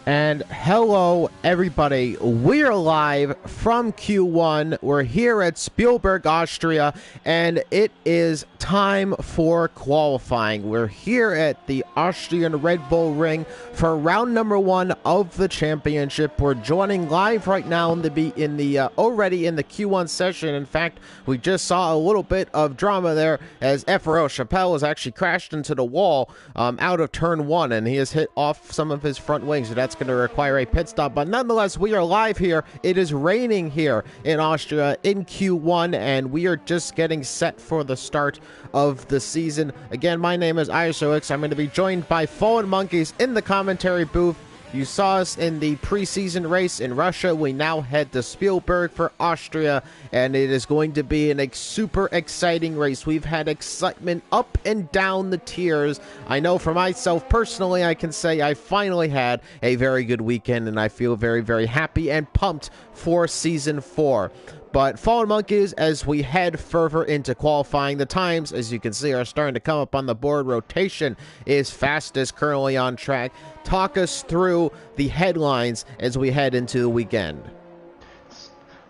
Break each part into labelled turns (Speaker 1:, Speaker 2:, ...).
Speaker 1: And hello, everybody. We're live from Q1. We're here at Spielberg, Austria, and it is time for qualifying. We're here at the Austrian Red Bull Ring for round number 1 of the championship. We're joining live right now already in the Q1 session. In fact, we just saw a little bit of drama there as ISRL Chappelle has actually crashed into the wall out of turn 1, and he has hit off some of his front wings. So that's going to require a pit stop, but nonetheless, we are live here. It is raining here in Austria in Q1, and we are just getting set for the start of the season. Again, my name is ISRL. I'm going to be joined by Fallen Monkeys in the commentary booth. You saw us in the preseason race in Russia. We now head to Spielberg for Austria, and it is going to be a super exciting race. We've had excitement up and down the tiers. I know for myself personally, I can say I finally had a very good weekend, and I feel very, very happy and pumped for Season 4. But Fallen Monkeys, as we head further into qualifying, the times, as you can see, are starting to come up on the board. Rotation is fastest currently on track. Talk us through the headlines as we head into the weekend.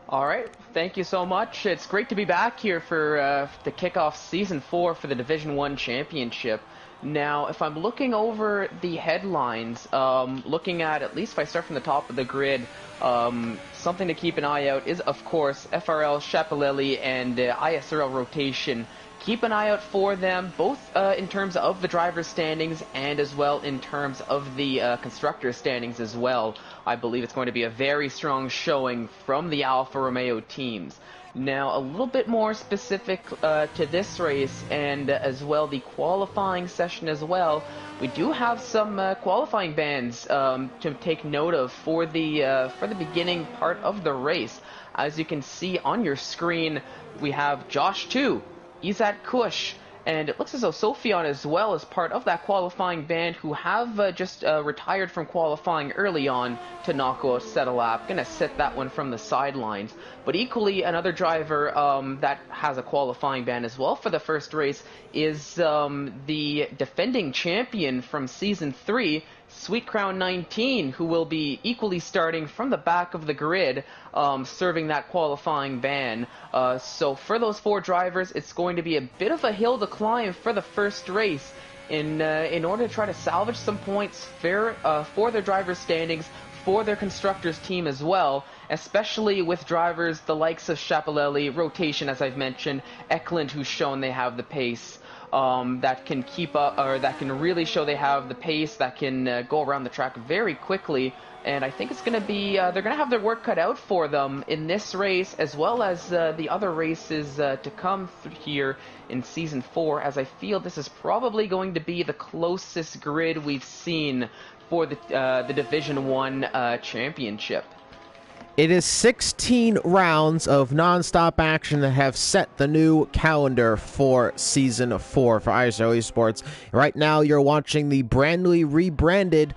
Speaker 2: All right. Thank you so much. It's great to be back here for the kickoff Season 4 for the Division 1 Championship. Now, if I'm looking over the headlines, looking at least if I start from the top of the grid, something to keep an eye out is, of course, FRL Schiaparelli and ISRL Rotation. Keep an eye out for them, both in terms of the driver's standings and as well in terms of the constructor's standings as well. I believe it's going to be a very strong showing from the Alfa Romeo teams. Now, a little bit more specific to this race and as well the qualifying session as well. We do have some qualifying bans to take note of for the beginning part of the race. As you can see on your screen, we have Josh 2, Izat Kush, and it looks as though Sophion as well is part of that qualifying band who have just retired from qualifying early on to knock out Setalap. Gonna set that one from the sidelines. But equally, another driver that has a qualifying ban as well for the first race is the defending champion from Season 3, Sweet Crown 19, who will be equally starting from the back of the grid, serving that qualifying ban. So for those 4 drivers, it's going to be a bit of a hill to climb for the first race in order to try to salvage some points for their driver's standings, for their constructors team as well, especially with drivers the likes of Schiaparelli, Rotation, as I've mentioned, Eklund, who's shown they have the pace. That can keep up, or that can really show they have the pace, that can go around the track very quickly. And I think it's going to be, they're going to have their work cut out for them in this race, as well as the other races to come here in Season 4, as I feel this is probably going to be the closest grid we've seen for the Division 1 championship.
Speaker 1: It is 16 rounds of non-stop action that have set the new calendar for Season 4 for ISRL Esports. Right now, you're watching the newly rebranded,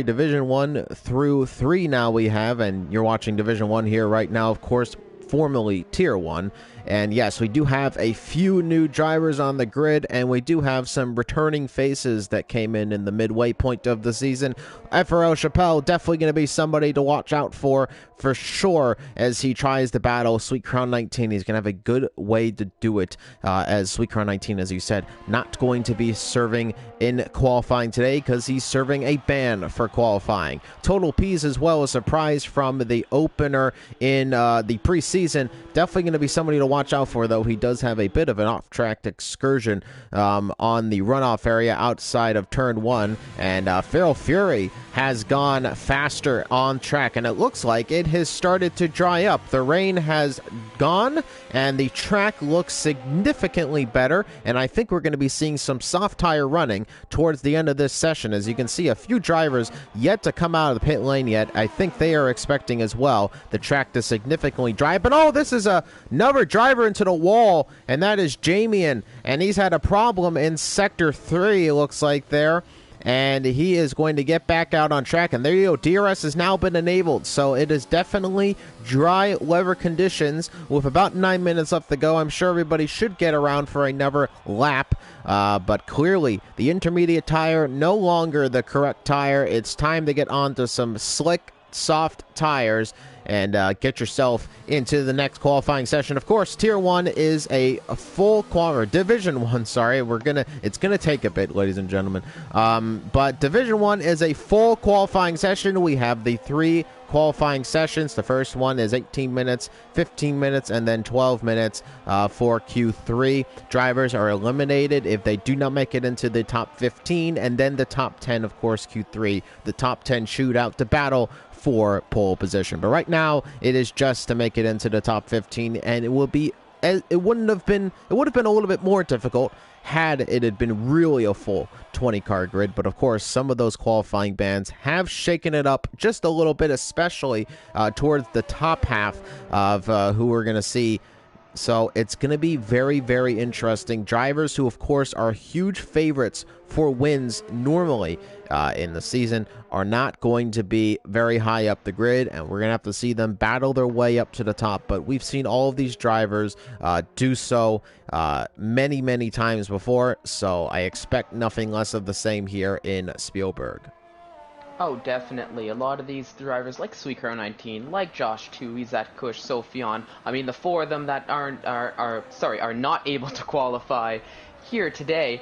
Speaker 1: Division 1 through 3 now we have, and you're watching Division 1 here right now, of course, formerly Tier 1. And yes, we do have a few new drivers on the grid, and we do have some returning faces that came in the midway point of the season. FRL Chappelle, definitely going to be somebody to watch out for sure, as he tries to battle Sweet Crown 19. He's going to have a good way to do it, as Sweet Crown 19, as you said, not going to be serving in qualifying today because he's serving a ban for qualifying. Total P's as well, a surprise from the opener in the preseason. Definitely going to be somebody to watch out for, though. He does have a bit of an off-track excursion on the runoff area outside of turn 1, and Feral Fury has gone faster on track, and it looks like it has started to dry up. The rain has gone, and the track looks significantly better, and I think we're going to be seeing some soft tire running towards the end of this session. As you can see, a few drivers yet to come out of the pit lane yet. I think they are expecting as well the track to significantly dry up. And oh, this is another driver into the wall, and that is Jamian, and he's had a problem in Sector 3, it looks like there. and he is going to get back out on track. And there you go, DRS has now been enabled, so it is definitely dry weather conditions with about 9 minutes left to go. I'm sure everybody should get around for another lap, but clearly the intermediate tire no longer the correct tire. It's time to get onto some slick, soft tires and get yourself into the next qualifying session. Of course, Tier 1 is a full Division 1, sorry. It's gonna take a bit, ladies and gentlemen. But Division 1 is a full qualifying session. We have the 3 qualifying sessions. The first one is 18 minutes, 15 minutes, and then 12 minutes for Q3. Drivers are eliminated if they do not make it into the top 15, and then the top 10, of course, Q3. The top 10 shoot out to battle for pole position. But right now, it is just to make it into the top 15, and it would have been a little bit more difficult had it had been really a full 20-car grid. But of course, some of those qualifying bands have shaken it up just a little bit, especially towards the top half of who we're going to see. So it's going to be very, very interesting. Drivers who, of course, are huge favorites for wins normally in the season are not going to be very high up the grid, and we're going to have to see them battle their way up to the top. But we've seen all of these drivers do so many, many times before, so I expect nothing less of the same here in Spielberg.
Speaker 2: Oh, definitely. A lot of these drivers, like Suicaro19, like Josh Tui, Zach Kush, Sophion, I mean, the 4 of them that are not able to qualify here today,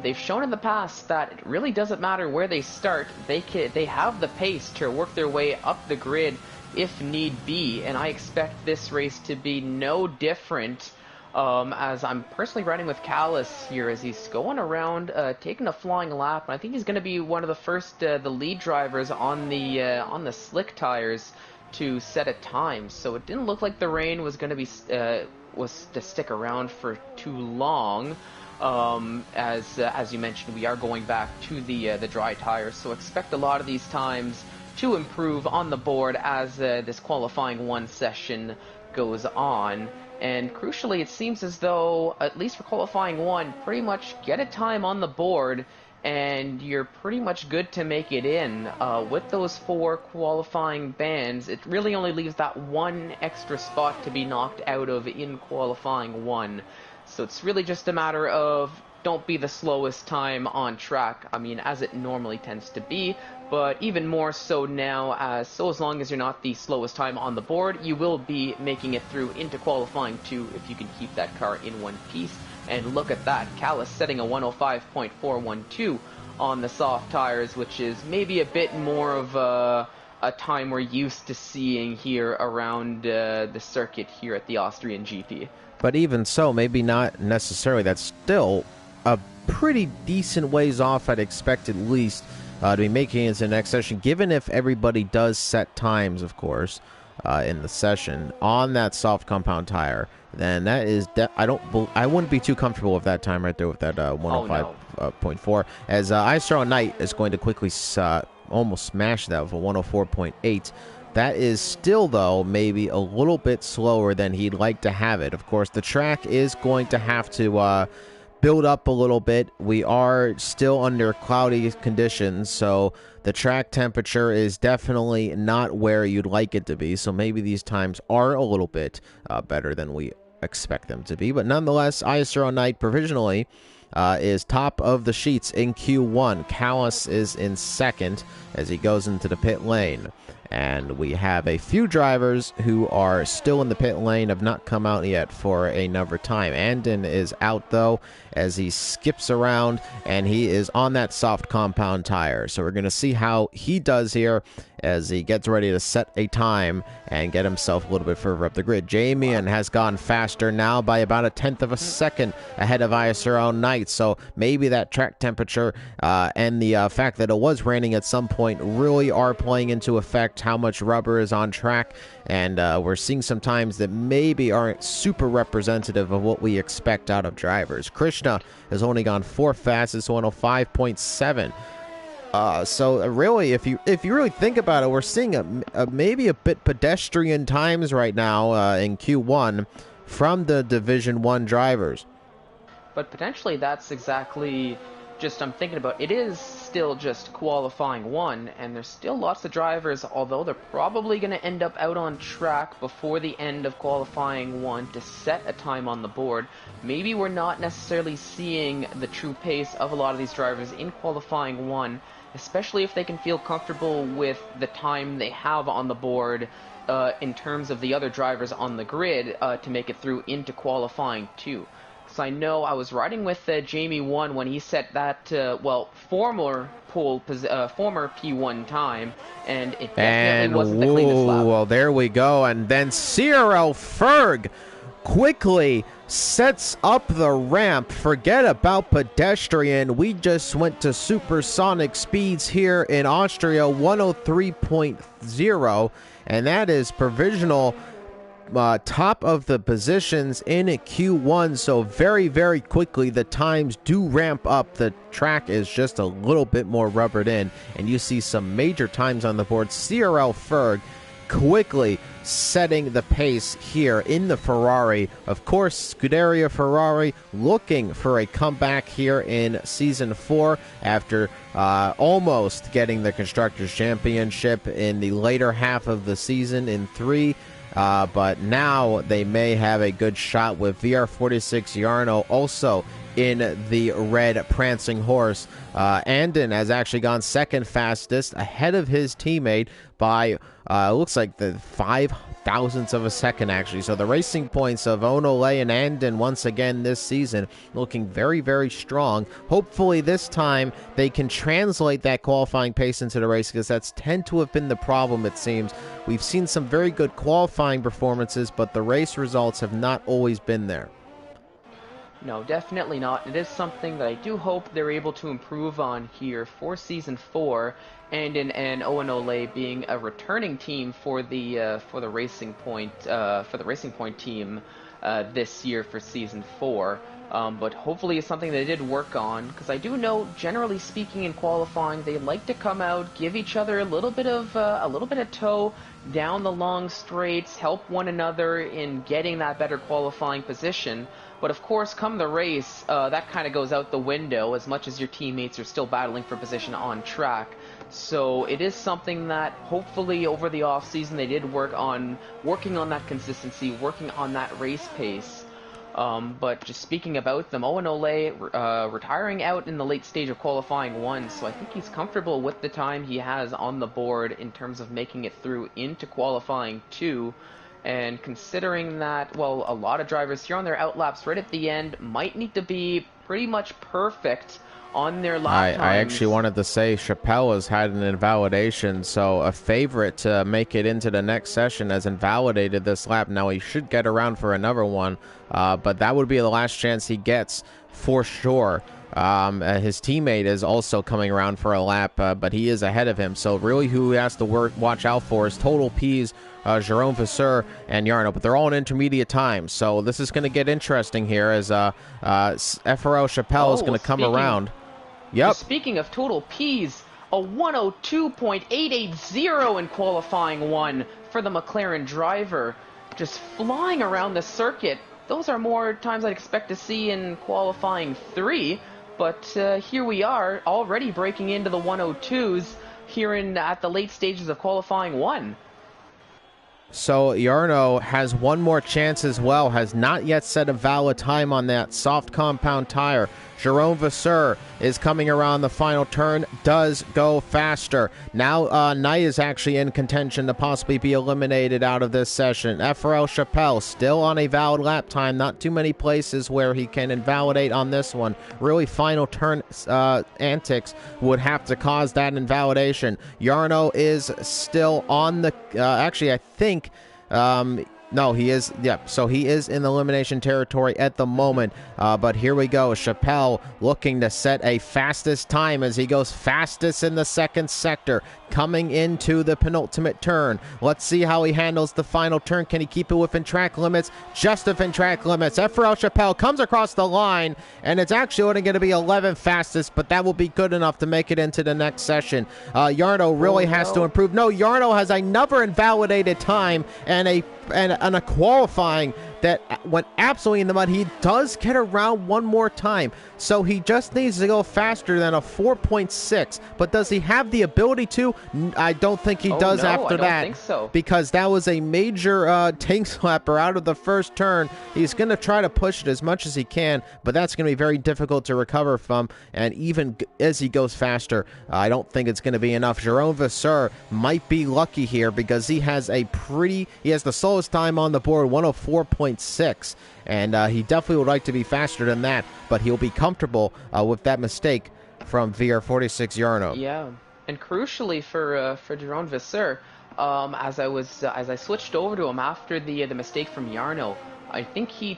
Speaker 2: they've shown in the past that it really doesn't matter where they start. They have the pace to work their way up the grid if need be, and I expect this race to be no different. As I'm personally riding with Callus here as he's going around, taking a flying lap, and I think he's going to be one of the first, the lead drivers on the slick tires to set a time. So it didn't look like the rain was going to be was to stick around for too long. As you mentioned, we are going back to the dry tires, so expect a lot of these times to improve on the board as this qualifying 1 session goes on. And crucially, it seems as though, at least for qualifying 1, pretty much get a time on the board and you're pretty much good to make it in. With those 4 qualifying bands, it really only leaves that 1 extra spot to be knocked out of in qualifying 1. So it's really just a matter of don't be the slowest time on track, I mean, as it normally tends to be, but even more so now, as long as you're not the slowest time on the board, you will be making it through into qualifying 2 if you can keep that car in one piece. And look at that, Callus setting a 105.412 on the soft tires, which is maybe a bit more of a time we're used to seeing here around the circuit here at the Austrian GP.
Speaker 1: But even so, maybe not necessarily. That's still a pretty decent ways off, I'd expect at least, to be making it to the next session, given if everybody does set times, of course, in the session on that soft compound tire. Then that is, I wouldn't be too comfortable with that time right there with that 105.4. As ISRL Knight is going to quickly almost smash that with a 104.8. That is still, though, maybe a little bit slower than he'd like to have it. Of course, the track is going to have to build up a little bit. We are still under cloudy conditions, so the track temperature is definitely not where you'd like it to be. So maybe these times are a little bit better than we expect them to be. But nonetheless, ISRL Knight provisionally is top of the sheets in Q1. Callus is in second as he goes into the pit lane. And we have a few drivers who are still in the pit lane, have not come out yet for another time. Andon is out, though, as he skips around, and he is on that soft compound tire. So we're going to see how he does here as he gets ready to set a time and get himself a little bit further up the grid. Jamian has gone faster now by about 1/10 of a second ahead of ISRL Knight. So maybe that track temperature and the fact that it was raining at some point really are playing into effect how much rubber is on track. And we're seeing some times that maybe aren't super representative of what we expect out of drivers. Krishna has only gone 4th fastest, 105.7. So really, if you really think about it, we're seeing maybe a bit pedestrian times right now in Q1 from the Division 1 drivers.
Speaker 2: But potentially that's exactly just I'm thinking about. It is still just qualifying 1, and there's still lots of drivers, although they're probably going to end up out on track before the end of qualifying 1 to set a time on the board. Maybe we're not necessarily seeing the true pace of a lot of these drivers in qualifying 1, especially if they can feel comfortable with the time they have on the board in terms of the other drivers on the grid to make it through into qualifying 2. I know I was riding with Jamie 1 when he set that, former P1 time, and it definitely wasn't the cleanest lap.
Speaker 1: Well, there we go. And then ISRL Ferg quickly sets up the ramp. Forget about pedestrian. We just went to supersonic speeds here in Austria, 103.0, and that is provisional top of the positions in Q1. So very, very quickly the times do ramp up. The track is just a little bit more rubbered in, and you see some major times on the board. ISRL Ferg quickly setting the pace here in the Ferrari. Of course, Scuderia Ferrari looking for a comeback here in Season 4 after almost getting the Constructors' Championship in the later half of the season in 3. But now they may have a good shot with VR46 Jarno also in the red prancing horse. Andon has actually gone second fastest, ahead of his teammate by looks like the 0.005 of a second actually. So the racing points of Onole and Andon once again this season looking very, very strong. Hopefully this time they can translate that qualifying pace into the race, because that's tend to have been the problem, it seems. We've seen some very good qualifying performances, but the race results have not always been there.
Speaker 2: No, definitely not. It is something that I do hope they're able to improve on here for Season 4, and Owen Ole being a returning team for the Racing Point team this year for Season 4. But hopefully it's something they did work on, because I do know, generally speaking, in qualifying, they like to come out, give each other a little bit of tow down the long straights, help one another in getting that better qualifying position. But of course, come the race, that kind of goes out the window as much as your teammates are still battling for position on track. So it is something that hopefully over the off season they did working on that consistency, working on that race pace. But just speaking about them, Owen Ole retiring out in the late stage of qualifying 1, so I think he's comfortable with the time he has on the board in terms of making it through into qualifying 2. And considering that, well, a lot of drivers here on their outlaps right at the end might need to be pretty much perfect on their lap times.
Speaker 1: I actually wanted to say Chappelle has had an invalidation, so a favorite to make it into the next session has invalidated this lap. Now he should get around for another one, but that would be the last chance he gets for sure. His teammate is also coming around for a lap, but he is ahead of him. So really who he has to watch out for is Total P's, Jerome Vasseur, and Jarno. But they're all in intermediate time. So this is going to get interesting here as FRL Chappelle is going to come around. Yep.
Speaker 2: Speaking of Total P's, a 102.880 in qualifying 1 for the McLaren driver. Just flying around the circuit. Those are more times I'd expect to see in qualifying 3. But here we are, already breaking into the 102s here at the late stages of qualifying 1.
Speaker 1: So Jarno has one more chance as well, has not yet set a valid time on that soft compound tire. Jerome Vasseur is coming around the final turn, does go faster. Now Knight is actually in contention to possibly be eliminated out of this session. FRL Chappelle still on a valid lap time, not too many places where he can invalidate on this one. Really final turn antics would have to cause that invalidation. Jarno is still on the, actually I think, no, he is, yep, so he is in the elimination territory at the moment, but here we go. Chappelle looking to set a fastest time as he goes fastest in the second sector, coming into the penultimate turn. Let's see how he handles the final turn. Can he keep it within track limits? Just within track limits. FRL Chappelle comes across the line, and it's actually only going to be 11th fastest, but that will be good enough to make it into the next session. Jarno really has to improve. No, Jarno has another invalidated time and a qualifying that went absolutely in the mud. He does get around one more time, so he just needs to go faster than a 4.6. But does he have the ability to? I don't think he does after that.
Speaker 2: I don't think so.
Speaker 1: Because that was a major tank slapper out of the first turn. He's going to try to push it as much as he can, but that's going to be very difficult to recover from. And even as he goes faster, I don't think it's going to be enough. Jerome Vasseur might be lucky here because he has the slowest time on the board, 104.6. And he definitely would like to be faster than that, but he'll be comfortable with that mistake from VR46 Yarno.
Speaker 2: Yeah, and crucially for Jerome Vasseur, as I switched over to him after the mistake from Yarno, I think he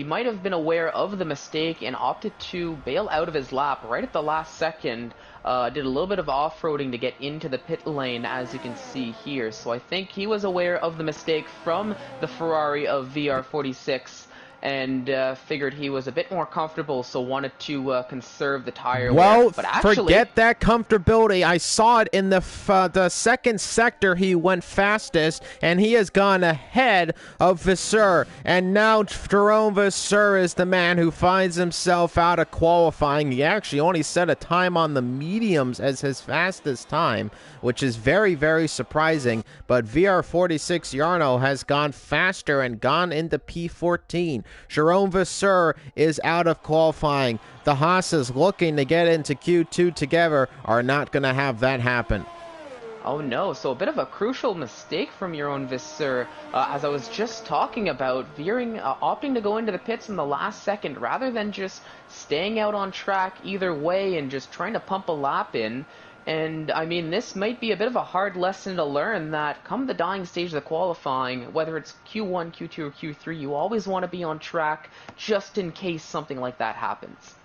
Speaker 2: might have been aware of the mistake and opted to bail out of his lap right at the last second. Did a little bit of off-roading to get into the pit lane, as you can see here. So I think he was aware of the mistake from the Ferrari of VR46 and figured he was a bit more comfortable, so wanted to conserve the tire wear. But actually,
Speaker 1: forget that comfortability. I saw it in the second sector. He went fastest, and he has gone ahead of Vasseur. And now Jerome Vasseur is the man who finds himself out of qualifying. He actually only set a time on the mediums as his fastest time, which is very, very surprising. But VR46 Yarno has gone faster and gone into P14. Jerome Vasseur is out of qualifying. The Haas's looking to get into Q2 together are not going to have that happen.
Speaker 2: Oh no, so a bit of a crucial mistake from Jerome Vasseur, as I was just talking about, opting to go into the pits in the last second rather than just staying out on track either way and just trying to pump a lap in. And, I mean, this might be a bit of a hard lesson to learn that come the dying stage of the qualifying, whether it's Q1, Q2, or Q3, you always want to be on track just in case something like that happens.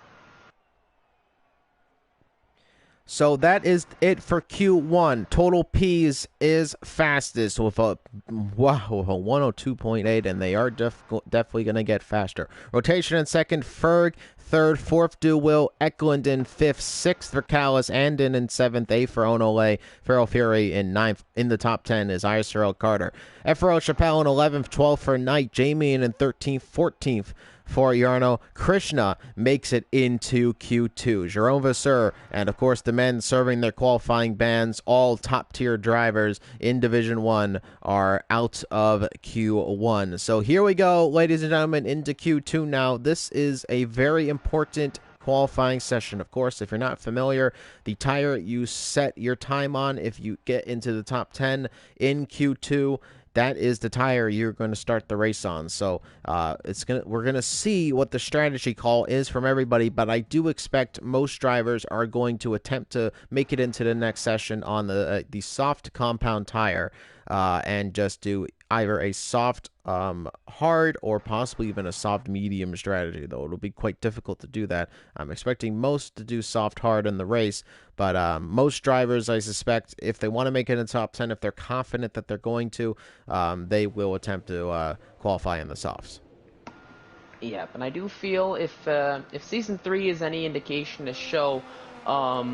Speaker 1: So that is it for Q1. Total Ps is fastest with a 102.8, and they are definitely going to get faster. Rotation in second, Ferg. Third, fourth, Duwill, Eklund in fifth, sixth for Callis, Andon in seventh, eighth for Onole, Feral Fury in ninth. In the top 10 is ISRL Carter. FRL Chappelle in 11th, 12th for Knight, Jamie in 13th, 14th for Yarno. Krishna makes it into Q2. Jerome Vasseur, and of course the men serving their qualifying bans, all top-tier drivers in Division 1 are out of Q1. So here we go, ladies and gentlemen, into Q2 now. This is a very important qualifying session. Of course, if you're not familiar, the tire you set your time on, if you get into the top 10 in Q2, that is the tire you're going to start the race on. So we're going to see what the strategy call is from everybody, but I do expect most drivers are going to attempt to make it into the next session on the soft compound tire and just do either a soft hard or possibly even a soft medium strategy, though it'll be quite difficult to do that. I'm expecting most to do soft hard in the race, but most drivers, I suspect, if they want to make it in the top 10, if they're confident that they're going to, they will attempt to qualify in the softs.
Speaker 2: Yeah, but I do feel if Season 3 is any indication to show,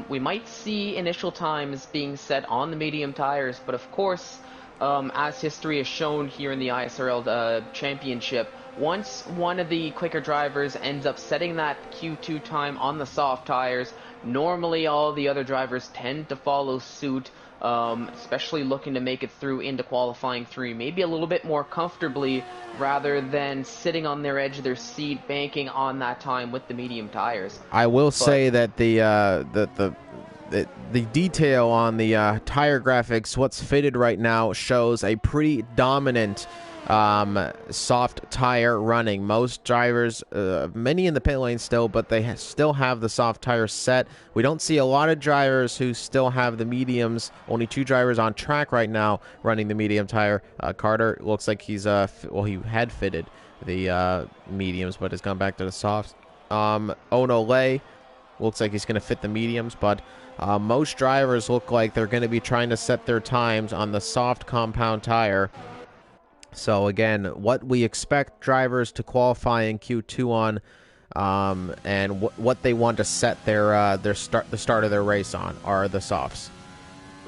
Speaker 2: we might see initial times being set on the medium tires, but of course, as history has shown here in the ISRL Championship, once one of the quicker drivers ends up setting that Q2 time on the soft tires, normally all the other drivers tend to follow suit, especially looking to make it through into qualifying 3, maybe a little bit more comfortably rather than sitting on their edge of their seat, banking on that time with the medium tires.
Speaker 1: I will say that the detail on the tire graphics, what's fitted right now, shows a pretty dominant soft tire running. Most drivers, many in the pit lane still, but they still have the soft tire set. We don't see a lot of drivers who still have the mediums. Only 2 drivers on track right now running the medium tire. Carter looks like he's he had fitted the mediums, but has gone back to the softs. Onole looks like he's going to fit the mediums, but most drivers look like they're going to be trying to set their times on the soft compound tire. So again, what we expect drivers to qualify in Q2 on, and what they want to set the start of their race on are the softs.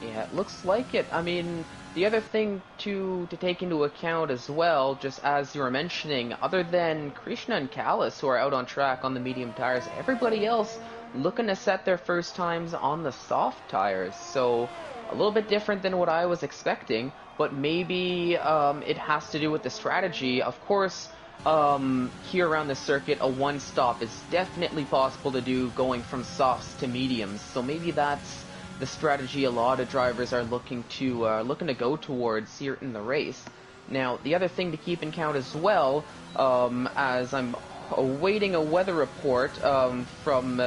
Speaker 2: Yeah, it looks like it. I mean, the other thing to take into account as well, just as you were mentioning, other than Krishna and Callis, who are out on track on the medium tires, everybody else looking to set their first times on the soft tires. So a little bit different than what I was expecting, but maybe it has to do with the strategy. Of course, here around the circuit, a one-stop is definitely possible to do, going from softs to mediums. So maybe that's the strategy a lot of drivers are looking to go towards here in the race. Now, the other thing to keep in count as well, as I'm awaiting a weather report from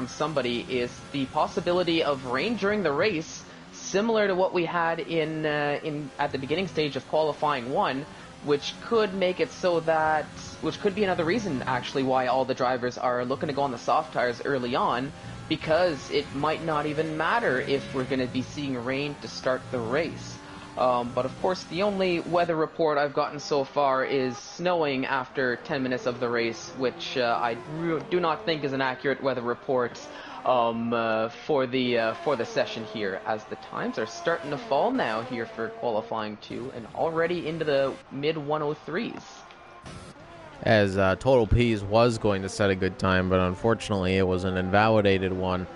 Speaker 2: somebody, is the possibility of rain during the race, similar to what we had in at the beginning stage of qualifying 1, which could make it so that, which could be another reason actually why all the drivers are looking to go on the soft tires early on, because it might not even matter if we're going to be seeing rain to start the race. But of course, the only weather report I've gotten so far is snowing after 10 minutes of the race, which I do not think is an accurate weather report for the session here, as the times are starting to fall now here for qualifying 2 and already into the mid 103s.
Speaker 1: As Total P's was going to set a good time, but unfortunately it was an invalidated one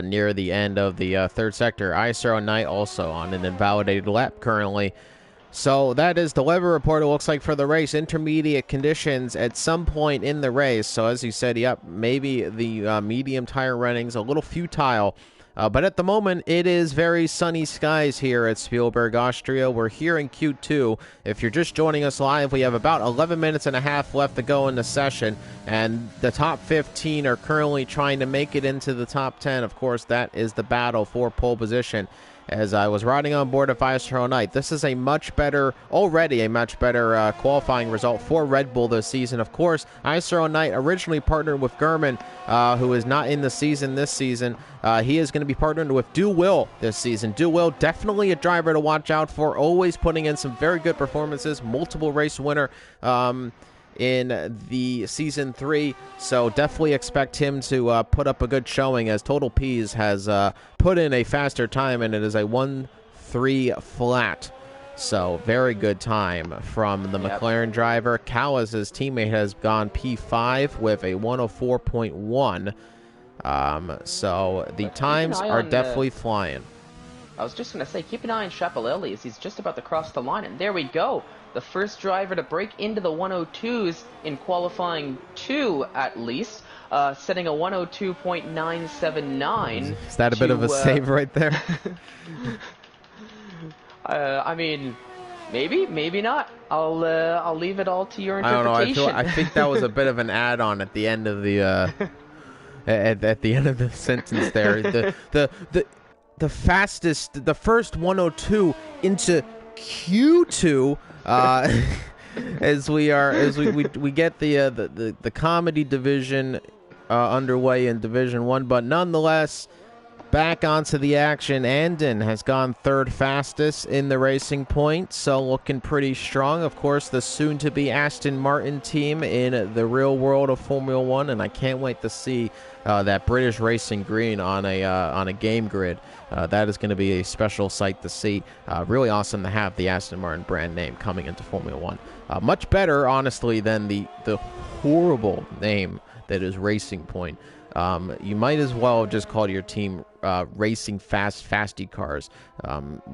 Speaker 1: near the end of the third sector. ISRL Knight also on an invalidated lap currently. So that is the weather report, it looks like, for the race. Intermediate conditions at some point in the race. So as you said, yep, maybe the medium tire running's a little futile. But at the moment, it is very sunny skies here at Spielberg, Austria. We're here in Q2. If you're just joining us live, we have about 11 minutes and a half left to go in the session. And the top 15 are currently trying to make it into the top 10. Of course, that is the battle for pole position. As I was riding on board of ISRL Knight, this is already a much better qualifying result for Red Bull this season. Of course, ISRL Knight originally partnered with Gurman, who is not in the season this season. He is going to be partnered with Du Will this season. Du Will, definitely a driver to watch out for, always putting in some very good performances, multiple race winner in the Season 3, so definitely expect him to put up a good showing, as Total P's has put in a faster time, and it is a 1-3 flat. So very good time from the McLaren driver. Callis' teammate has gone P5 with a 104.1. So the times are definitely flying.
Speaker 2: I was just going to say, keep an eye on Schiaparelli as he's just about to cross the line, and there we go. The first driver to break into the 102s in qualifying 2, at least, setting a 102.979.
Speaker 1: Is that a bit of a save right there?
Speaker 2: I mean, maybe not. I'll leave it all to your interpretation.
Speaker 1: I don't know. I think that was a bit of an add-on at the end of the at the end of the sentence there. The fastest, the first 102 into Q2. As we get the comedy division underway in Division 1, but nonetheless, back onto the action. Anden has gone third fastest in the Racing Point, so looking pretty strong. Of course, the soon-to-be Aston Martin team in the real world of Formula 1, and I can't wait to see that British Racing Green on a game grid. That is going to be a special sight to see. Really awesome to have the Aston Martin brand name coming into Formula 1. Much better, honestly, than the horrible name that is Racing Point. You might as well have just called your team Racing Fasty Cars,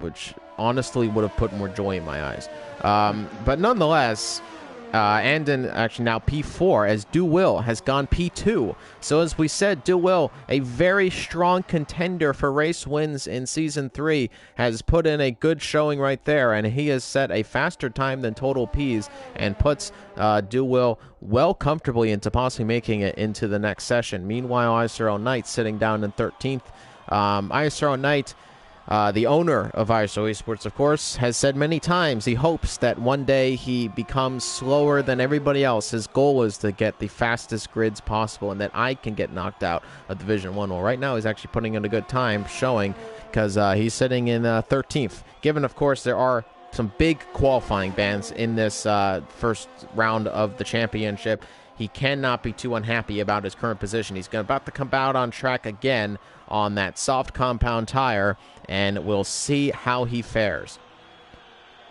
Speaker 1: which honestly would have put more joy in my eyes. But nonetheless, Anden actually now P4, as Du Will has gone P2. So as we said, Du Will, a very strong contender for race wins in Season 3, has put in a good showing right there, and he has set a faster time than Total P's and puts Du Will well comfortably into possibly making it into the next session. Meanwhile, ISRL Knight sitting down in 13th. ISRL Knight, the owner of ISRL Esports, of course, has said many times he hopes that one day he becomes slower than everybody else. His goal is to get the fastest grids possible and that I can get knocked out of Division 1. Well, right now he's actually putting in a good time showing, because he's sitting in 13th. Given, of course, there are some big qualifying bans in this first round of the championship, he cannot be too unhappy about his current position. He's about to come out on track again on that soft compound tire, and we'll see how he fares.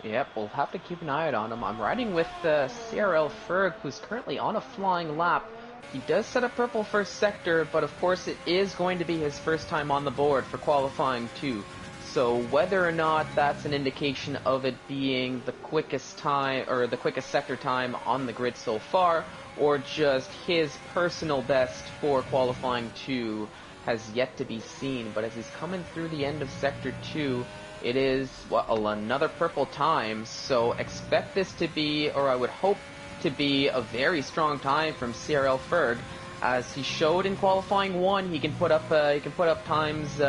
Speaker 2: Yep, we'll have to keep an eye out on him. I'm riding with CRL Ferg, who's currently on a flying lap. He does set up purple first sector, but of course it is going to be his first time on the board for qualifying too. So whether or not that's an indication of it being the quickest time, or the quickest sector time on the grid so far, or just his personal best for qualifying 2 has yet to be seen. But as he's coming through the end of sector 2, it is another purple time, so expect this to be, or I would hope to be, a very strong time from CRL Ferg. As he showed in qualifying 1, he can put up times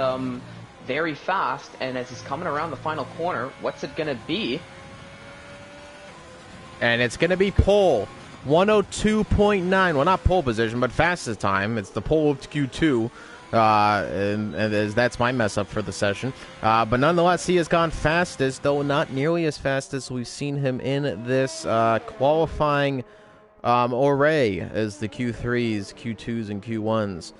Speaker 2: very fast, and as he's coming around the final corner, what's it gonna be?
Speaker 1: And it's gonna be pole 102.9. Well, not pole position, but fastest time. It's the pole of Q2. And that's my mess up for the session. But nonetheless, he has gone fastest, though not nearly as fast as we've seen him in this qualifying array as the Q3s, Q2s, and Q1s.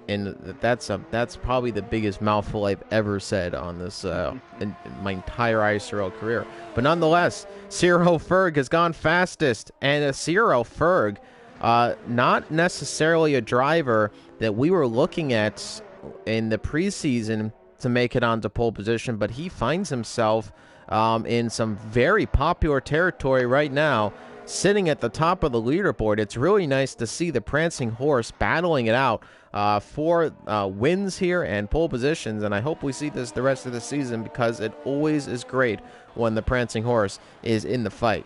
Speaker 1: And that's probably the biggest mouthful I've ever said on this in my entire ISRL career. But nonetheless, CRL Ferg has gone fastest, and CRL Ferg, not necessarily a driver that we were looking at in the preseason to make it onto pole position, but he finds himself in some very popular territory right now, sitting at the top of the leaderboard. It's really nice to see the prancing horse battling it out for wins here and pole positions, and I hope we see this the rest of the season, because it always is great when the prancing horse is in the fight.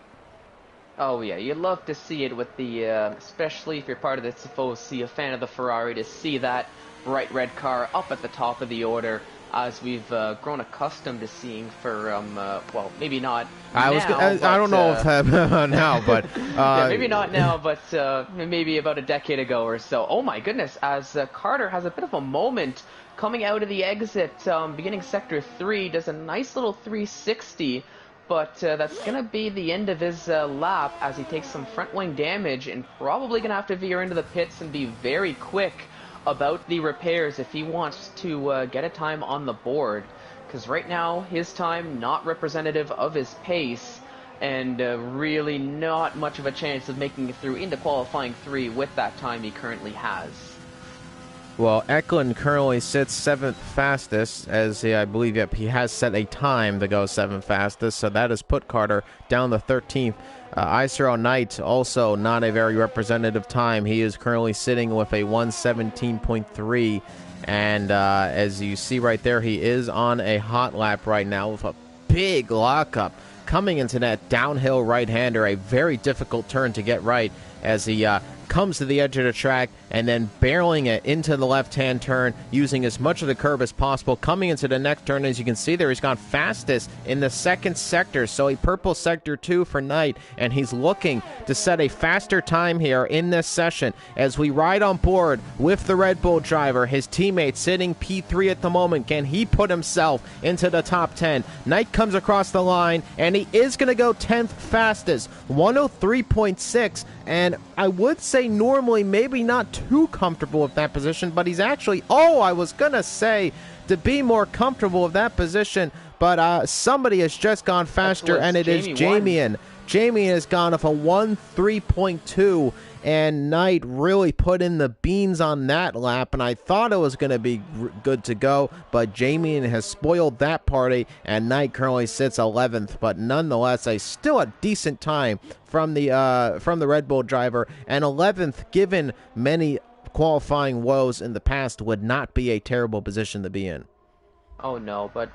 Speaker 2: Oh yeah, you love to see it with the, especially if you're part of the Tifosi, a fan of the Ferrari, to see that bright red car up at the top of the order, as we've grown accustomed to seeing for, well, maybe not now.
Speaker 1: I don't know if now, but...
Speaker 2: yeah, maybe not now, but maybe about a decade ago or so. Oh my goodness, as Carter has a bit of a moment coming out of the exit, beginning sector 3, does a nice little 360, but that's going to be the end of his lap, as he takes some front wing damage and probably going to have to veer into the pits and be very quick about the repairs if he wants to get a time on the board. Because right now, his time not representative of his pace, and really not much of a chance of making it through into qualifying 3 with that time he currently has.
Speaker 1: Well, Eklund currently sits 7th fastest, as I believe he has set a time to go 7th fastest, so that has put Carter down to 13th. ISRL Knight, also not a very representative time. He is currently sitting with a 117.3, and as you see right there, he is on a hot lap right now with a big lockup coming into that downhill right-hander, a very difficult turn to get right, as he comes to the edge of the track and then barreling it into the left-hand turn, using as much of the curb as possible. Coming into the next turn, as you can see there, he's gone fastest in the second sector, so a purple sector 2 for Knight, and he's looking to set a faster time here in this session as we ride on board with the Red Bull driver. His teammate sitting P3 at the moment. Can he put himself into the top 10? Knight comes across the line, and he is going to go 10th fastest, 103.6, and I would say normally maybe not too comfortable with that position, but he's actually, I was going to say to be more comfortable with that position, but somebody has just gone faster, and it is Jamian. Jamian has gone off a 1:03.2, and Knight really put in the beans on that lap, and I thought it was going to be good to go, but Jamian has spoiled that party, and Knight currently sits 11th, but nonetheless, still a decent time from the Red Bull driver, and 11th, given many qualifying woes in the past, would not be a terrible position to be in.
Speaker 2: Oh no, but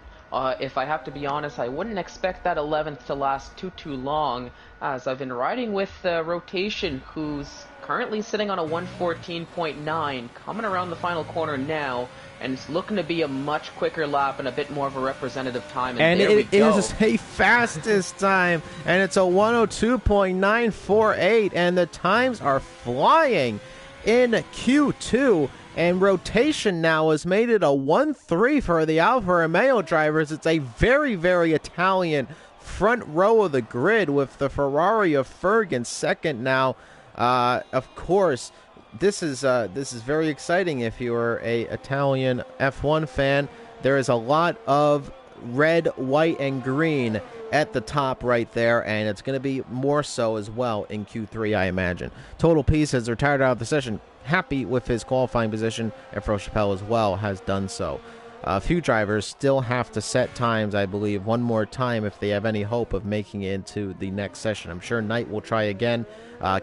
Speaker 2: if I have to be honest, I wouldn't expect that 11th to last too long, as I've been riding with Rotation, who's currently sitting on a 114.9, coming around the final corner now, and it's looking to be a much quicker lap and a bit more of a representative time. And there we go.
Speaker 1: It is a fastest time, and it's a 102.948, and the times are flying in Q2. And Rotation now has made it a 1-3 for the Alfa Romeo drivers. It's a very, very Italian front row of the grid, with the Ferrari of Ferg in second now. Of course, this is very exciting if you're a Italian F1 fan. There is a lot of red, white, and green at the top right there, and it's going to be more so as well in Q3, I imagine. Total Peace has retired out of the session, happy with his qualifying position, and Fro Chappelle as well has done so. A few drivers still have to set times, I believe, one more time if they have any hope of making it into the next session. I'm sure Knight will try again.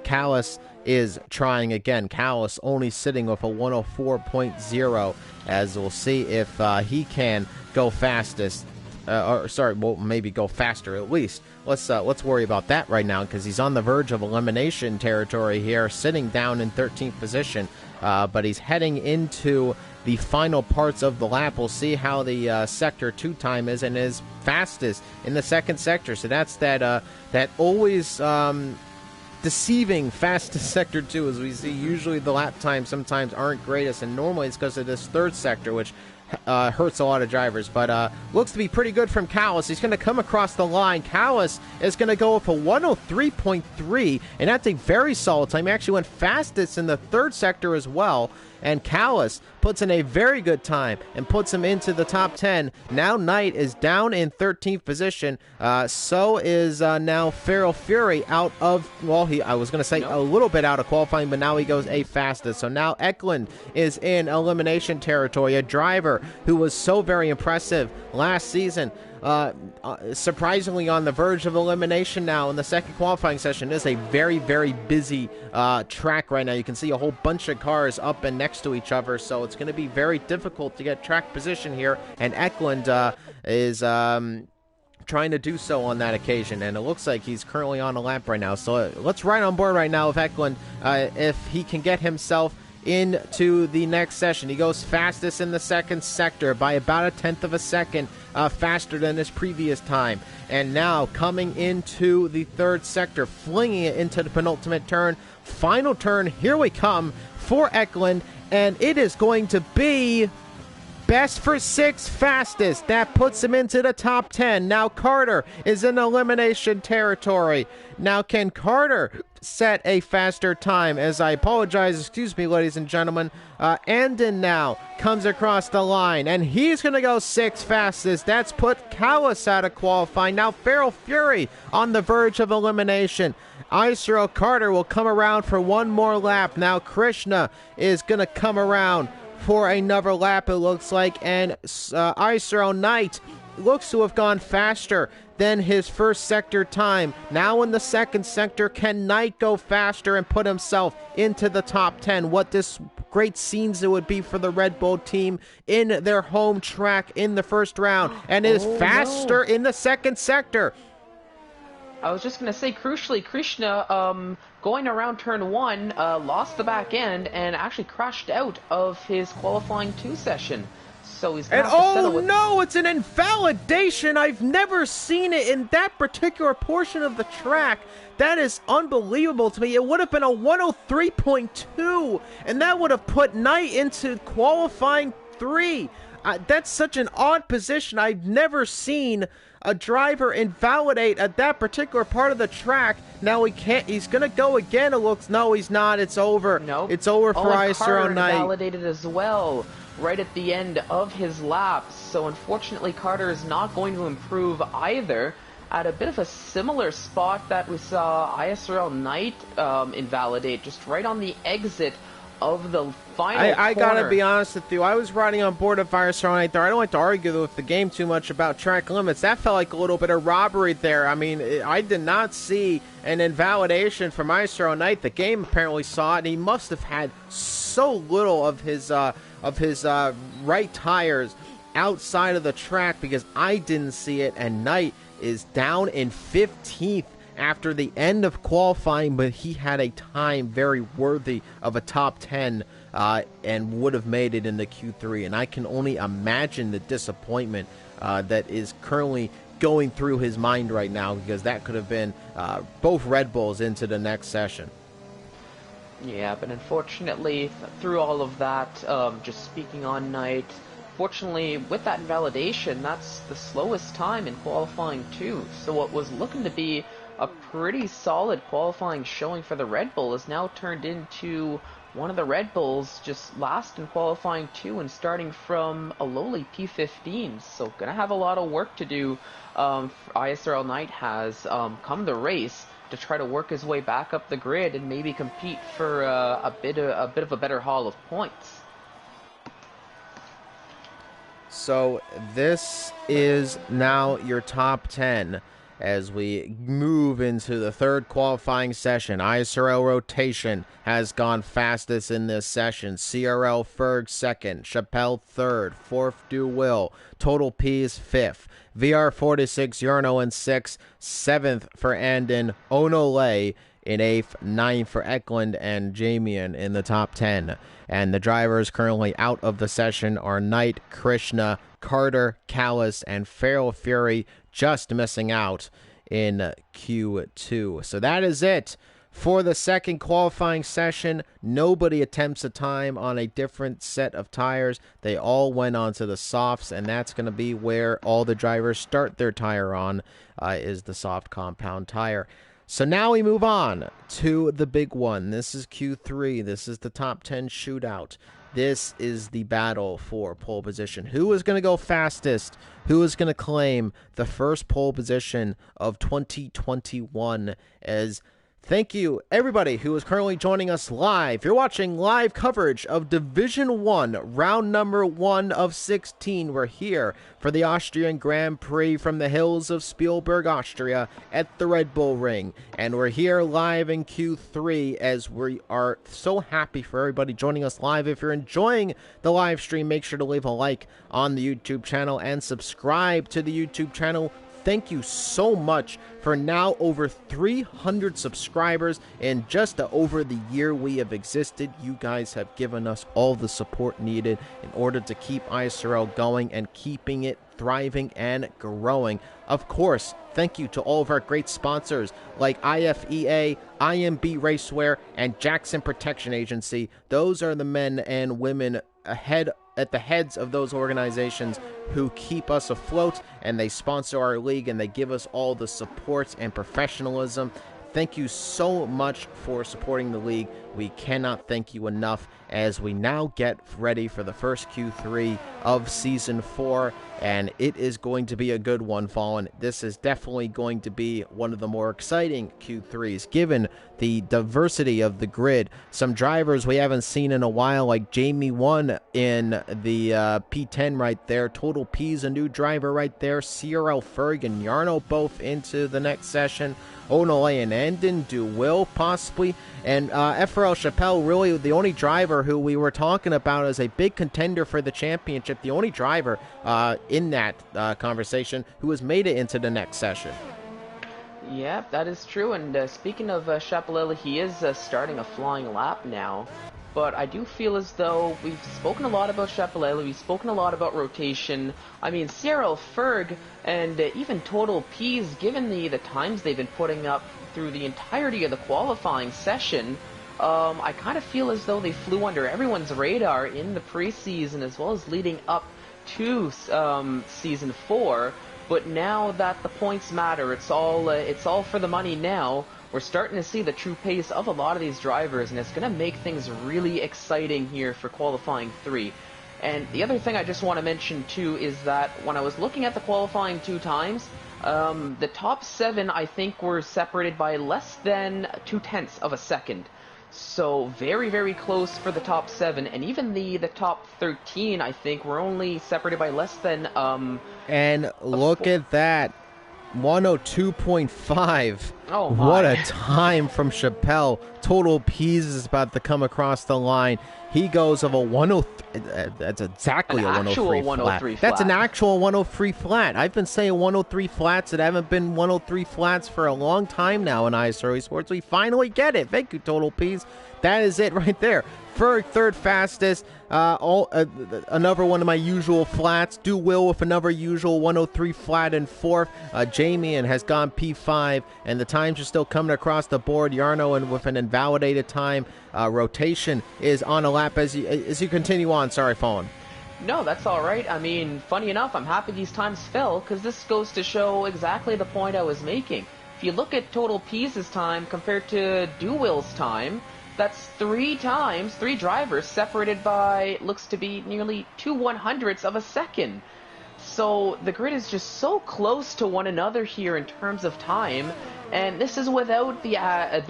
Speaker 1: Callis is trying again. Callis only sitting with a 104.0, as we'll see if he can go fastest. Well, maybe go faster at least. Let's worry about that right now, because he's on the verge of elimination territory here, sitting down in 13th position. But he's heading into the final parts of the lap. We'll see how the Sector 2 time is, and is fastest in the second sector. So that's that always deceiving fastest Sector 2, as we see usually the lap times sometimes aren't greatest, and normally it's because of this third sector, which hurts a lot of drivers. But looks to be pretty good from Callis. He's going to come across the line. Callis is going to go with a 103.3, and that's a very solid time. He actually went fastest in the third sector as well, and Callis puts in a very good time and puts him into the top 10. Now Knight is down in 13th position. So is now Feral Fury out of, well, I was going to say a little bit out of qualifying, but now he goes a fastest. So now Eklund is in elimination territory, a driver who was so very impressive last season. Surprisingly on the verge of elimination now in the second qualifying session. It is a very, very busy track right now. You can see a whole bunch of cars up and next to each other, so it's going to be very difficult to get track position here, and Eklund is trying to do so on that occasion, and it looks like he's currently on a lap right now. So let's ride on board right now with Eklund if he can get himself into the next session. He goes fastest in the second sector by about 1/10 of a second faster than his previous time. And now coming into the third sector, flinging it into the penultimate turn. Final turn, here we come for Eklund, and it is going to be best for 6 fastest. That puts him into the top 10. Now Carter is in elimination territory. Now can Carter set a faster time? As I apologize, excuse me, ladies and gentlemen. Andon now comes across the line, and he's going to go 6 fastest. That's put Callis out of qualifying. Now Feral Fury on the verge of elimination. ISRL Carter will come around for one more lap. Now Krishna is going to come around for another lap, it looks like, and ISRL Knight looks to have gone faster than his first sector time. Now in the second sector, can Knight go faster and put himself into the top 10? What this great scenes it would be for the Red Bull team in their home track in the first round, and is faster in the second sector.
Speaker 2: I was just going to say, crucially, Krishna, going around turn 1, lost the back end and actually crashed out of his qualifying 2 session. So he's going to have to settle with...
Speaker 1: no, it's an invalidation. I've never seen it in that particular portion of the track. That is unbelievable to me. It would have been a 103.2, and that would have put Knight into qualifying 3. That's such an odd position. I've never seen a driver invalidate at that particular part of the track. Now he can't. He's gonna go again. It looks. No, he's not. It's over.
Speaker 2: Nope.
Speaker 1: It's over for ISRL Knight.
Speaker 2: Invalidated as well, right at the end of his laps. So unfortunately, Carter is not going to improve either. At a bit of a similar spot that we saw ISRL Knight invalidate, just right on the exit of the final
Speaker 1: I gotta be honest with you. I was riding on board of ISRL Knight there. I don't like to argue with the game too much about track limits. That felt like a little bit of robbery there. I mean, I did not see an invalidation from ISRL Knight. The game apparently saw it, and he must have had so little of his right tires outside of the track, because I didn't see it. And Knight is down in 15th after the end of qualifying, but he had a time very worthy of a top 10 and would have made it into Q3. And I can only imagine the disappointment that is currently going through his mind right now, because that could have been both Red Bulls into the next session.
Speaker 2: Yeah, but unfortunately, through all of that, just speaking on Knight, fortunately, with that invalidation, that's the slowest time in qualifying too. So what was looking to be a pretty solid qualifying showing for the Red Bull is now turned into one of the Red Bulls just last in qualifying 2 and starting from a lowly P15. So gonna have a lot of work to do. ISRL Knight has come the race to try to work his way back up the grid and maybe compete for a bit of a better haul of points.
Speaker 1: So this is now your top 10 as we move into the third qualifying session. ISRL rotation has gone fastest in this session. CRL Ferg second, Chappelle third, fourth DuWill, Total P's fifth, VR46 Yarno in sixth, seventh for Andon, Onole in eighth, ninth for Eklund, and Jamian in the top 10. And the drivers currently out of the session are Knight, Krishna, Carter, Callis, and Feral Fury, just missing out in Q2. So that is it for the second qualifying session. Nobody attempts a time on a different set of tires. They all went onto the softs, and that's going to be where all the drivers start their tire on, is the soft compound tire. So now we move on to the big one. This is Q3. This is the top 10 shootout. This is the battle for pole position. Who is going to go fastest? Who is going to claim the first pole position of 2021? As thank you, everybody who is currently joining us live. You're watching live coverage of Division 1, round number 1 of 16. We're here for the Austrian Grand Prix from the hills of Spielberg, Austria at the Red Bull Ring. And we're here live in Q3 as we are so happy for everybody joining us live. If you're enjoying the live stream, make sure to leave a like on the YouTube channel and subscribe to the YouTube channel. Thank you so much for now over 300 subscribers in just over the year we have existed. You guys have given us all the support needed in order to keep ISRL going and keeping it thriving and growing. Of course, thank you to all of our great sponsors like IFEA, IMB Racewear, and Jackson Protection Agency. Those are the men and women at the heads of those organizations who keep us afloat, and they sponsor our league, and they give us all the support and professionalism. Thank you so much for supporting the league. We cannot thank you enough as we now get ready for the first Q3 of Season 4, and it is going to be a good one, Fallen. This is definitely going to be one of the more exciting Q3s, given the diversity of the grid. Some drivers we haven't seen in a while, like Jamie 1 in the P10 right there. Total P's a new driver right there. CRL Ferg and Yarno both into the next session. Onole and Andon, DuWill possibly, and FRL Chappelle, really the only driver who we were talking about as a big contender for the championship, the only driver in that conversation who has made it into the next session.
Speaker 2: Yeah, that is true, and speaking of Chappelle, he is starting a flying lap now. But I do feel as though we've spoken a lot about Chappelle, we've spoken a lot about rotation. I mean, CRL Ferg and even Total P's, given the times they've been putting up through the entirety of the qualifying session, I kind of feel as though they flew under everyone's radar in the preseason as well as leading up to Season 4. But now that the points matter, it's all for the money now. We're starting to see the true pace of a lot of these drivers, and it's going to make things really exciting here for qualifying 3. And the other thing I just want to mention too is that when I was looking at the qualifying 2 times, the top 7 I think were separated by less than 0.2 of a second. So very, very close for the top 7, and even the top 13 I think were only separated by less than
Speaker 1: and look at that. 102.5.
Speaker 2: Oh my.
Speaker 1: What a time from Chappelle. Total P's is about to come across the line. He goes of a 103. That's exactly a 103 flat. That's an actual 103 flat. I've been saying 103 flats that haven't been 103 flats for a long time now in ISRL Esports. We finally get it. Thank you, Total P's. That is it right there. Ferg, third fastest. Another one of my usual flats. DuWill with another usual 103 flat in fourth. Jamian has gone P5, and the times are still coming across the board. Yarno and with an invalidated time. Rotation is on a lap as you continue on. Sorry, Fallen.
Speaker 2: No, that's all right. I mean, funny enough, I'm happy these times fell, because this goes to show exactly the point I was making. If you look at Total P's time compared to DuWill's time, That's three drivers separated by, looks to be nearly 2/100ths of a second. So the grid is just so close to one another here in terms of time, and this is without the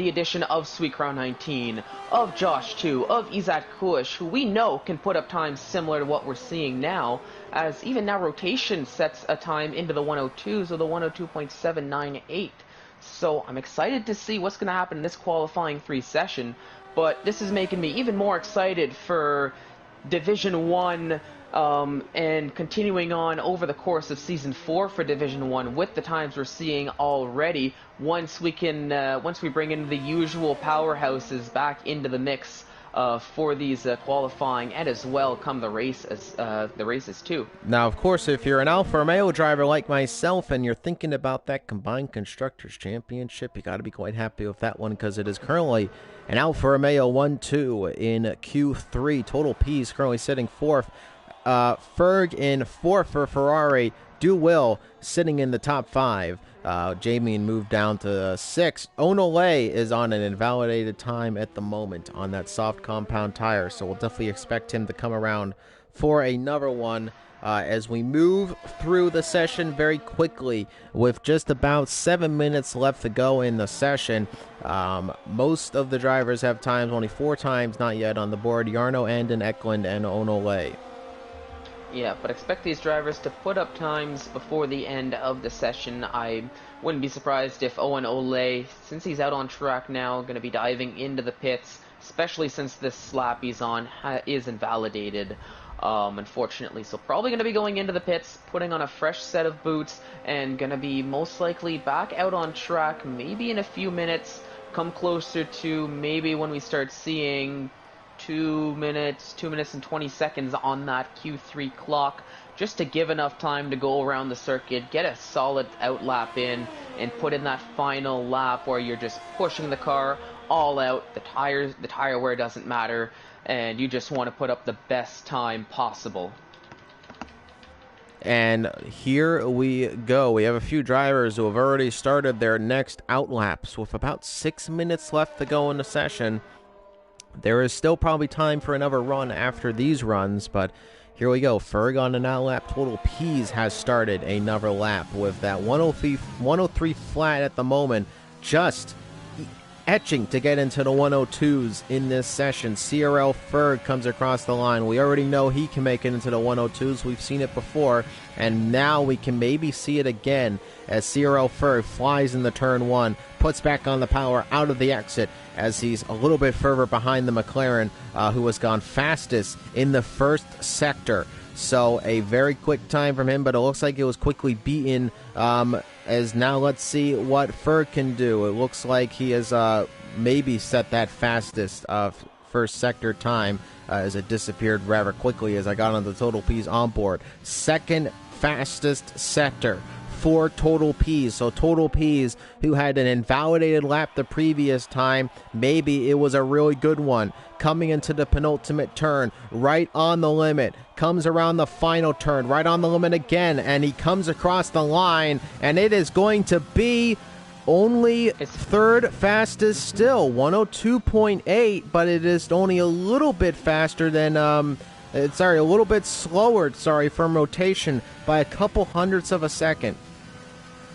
Speaker 2: addition of Sweet Crown 19, of Josh 2, of Izat Kush, who we know can put up times similar to what we're seeing now, as even now rotation sets a time into the 102s or the 102.798. So I'm excited to see what's going to happen in this qualifying 3 session, but this is making me even more excited for Division 1 and continuing on over the course of Season 4 for Division 1 with the times we're seeing already once we bring in the usual powerhouses back into the mix for these qualifying and as well come the races too.
Speaker 1: Now, of course, if you're an Alfa Romeo driver like myself and you're thinking about that combined constructors championship, you got to be quite happy with that one because it is currently an Alfa Romeo 1-2 in Q3. Total P's currently sitting 4th. Ferg in 4th for Ferrari. DeWill sitting in the top 5. Jamie moved down to 6th. Onole is on an invalidated time at the moment on that soft compound tire, so we'll definitely expect him to come around for another one as we move through the session very quickly with just about 7 minutes left to go in the session. Most of the drivers have times, only 4 times not yet on the board. Jarno, Anden, Eklund, and Onole.
Speaker 2: Yeah, but expect these drivers to put up times before the end of the session. I wouldn't be surprised if Owen Ole, since he's out on track now, going to be diving into the pits, especially since this lap he's on is invalidated, unfortunately. So probably going to be going into the pits, putting on a fresh set of boots, and going to be most likely back out on track maybe in a few minutes, come closer to maybe when we start seeing 2 minutes and 20 seconds on that Q3 clock, just to give enough time to go around the circuit, get a solid outlap in, and put in that final lap where you're just pushing the car all out, the tire wear doesn't matter, and you just want to put up the best time possible.
Speaker 1: And here we go. We have a few drivers who have already started their next outlaps with about 6 minutes left to go in the session. There is still probably time for another run after these runs, but here we go. Ferg on an outlap. Total P's has started another lap with that 103 flat at the moment, just etching to get into the 102s in this session. CRL Ferg comes across the line. We already know he can make it into the 102s. We've seen it before, and now we can maybe see it again as CRL Ferg flies in the turn 1, puts back on the power out of the exit as he's a little bit further behind the McLaren, who has gone fastest in the first sector. So a very quick time from him, but it looks like it was quickly beaten. As now let's see what Ferg can do. It looks like he has maybe set that fastest first sector time as it disappeared rather quickly as I got on the Total P's onboard. Second fastest sector for Total P's. So Total P's, who had an invalidated lap the previous time, maybe it was a really good one. Coming into the penultimate turn, right on the limit, comes around the final turn, right on the limit again, and he comes across the line, and it is going to be only third fastest still, 102.8, but it is only a little bit faster than, a little bit slower, from rotation by a couple hundredths of a second.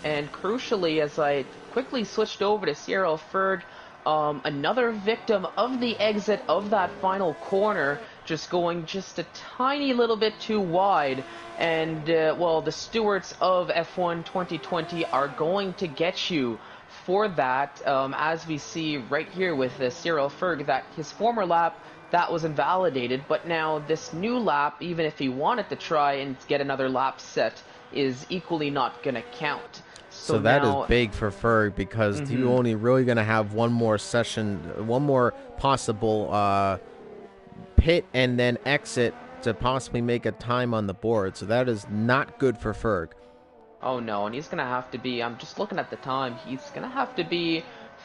Speaker 2: And crucially, as I quickly switched over to CRL Ferg, another victim of the exit of that final corner, just going just a tiny little bit too wide. And, well, the stewards of F1 2020 are going to get you for that, as we see right here with CRL Ferg, that his former lap, that was invalidated, but now this new lap, even if he wanted to try and get another lap set, is equally not going to count.
Speaker 1: So that is big for Ferg because you're only really going to have one more session, one more possible pit and then exit to possibly make a time on the board. So that is not good for Ferg.
Speaker 2: Oh no, and he's going to have to be, I'm just looking at the time, he's going to have to be